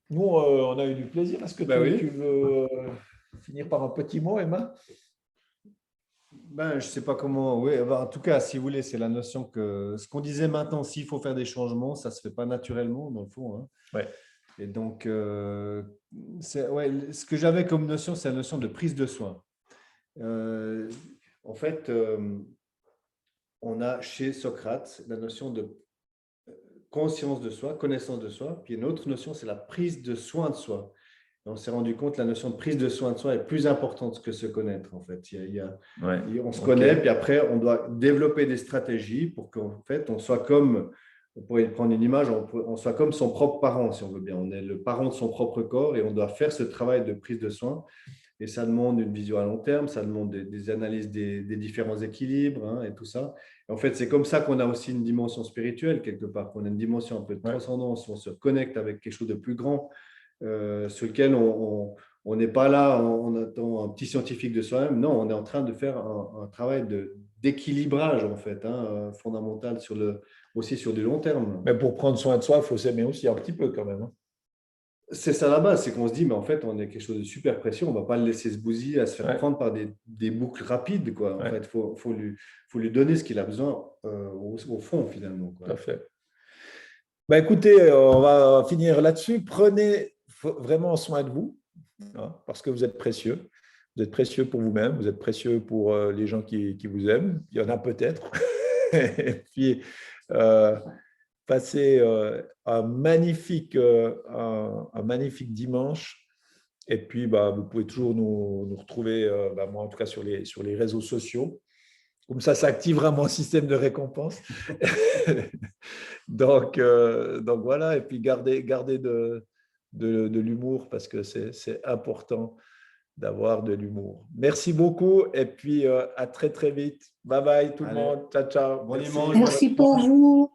nous, on a eu du plaisir. Est-ce que tu veux finir par un petit mot, Emma? Je ne sais pas comment. Oui, en tout cas, si vous voulez, c'est la notion que ce qu'on disait maintenant, s'il faut faire des changements, ça ne se fait pas naturellement, dans le fond. Hein. Ouais. Et donc, ce que j'avais comme notion, c'est la notion de prise de soin. En fait, on a chez Socrate la notion de conscience de soi, connaissance de soi. Puis une autre notion, c'est la prise de soin de soi. Et on s'est rendu compte que la notion de prise de soin de soi est plus importante que se connaître. En fait, on se connaît, puis après, on doit développer des stratégies pour qu'en fait, on soit comme, on pourrait prendre une image, on soit comme son propre parent, si on veut bien. On est le parent de son propre corps et on doit faire ce travail de prise de soin. Et ça demande une vision à long terme, ça demande des analyses des différents équilibres, hein, et tout ça. Et en fait, c'est comme ça qu'on a aussi une dimension spirituelle, quelque part, qu'on a une dimension un peu de transcendance, on se connecte avec quelque chose de plus grand, sur lequel on n'est pas là, on attend un petit scientifique de soi-même. Non, on est en train de faire un travail d'équilibrage, en fait, hein, fondamental aussi sur du long terme. Mais pour prendre soin de soi, il faut s'aimer aussi un petit peu quand même. Hein. C'est ça la base, c'est qu'on se dit, mais en fait, on est quelque chose de super précieux, on ne va pas le laisser se bousiller, à se faire prendre par des boucles rapides, quoi. En fait, il faut lui donner ce qu'il a besoin au fond, finalement. Quoi. Tout à fait. Écoutez, on va finir là-dessus. Prenez vraiment soin de vous, hein, parce que vous êtes précieux. Vous êtes précieux pour vous-même, vous êtes précieux pour les gens qui vous aiment. Il y en a peut-être. Et puis, passez un magnifique dimanche. Et puis, vous pouvez toujours nous retrouver, moi en tout cas, sur les réseaux sociaux. Comme ça activera mon système de récompense. donc voilà. Et puis, gardez de l'humour parce que c'est important d'avoir de l'humour. Merci beaucoup. Et puis, à très, très vite. Bye bye tout le monde. Ciao, ciao. Bon dimanche. Merci pour vous.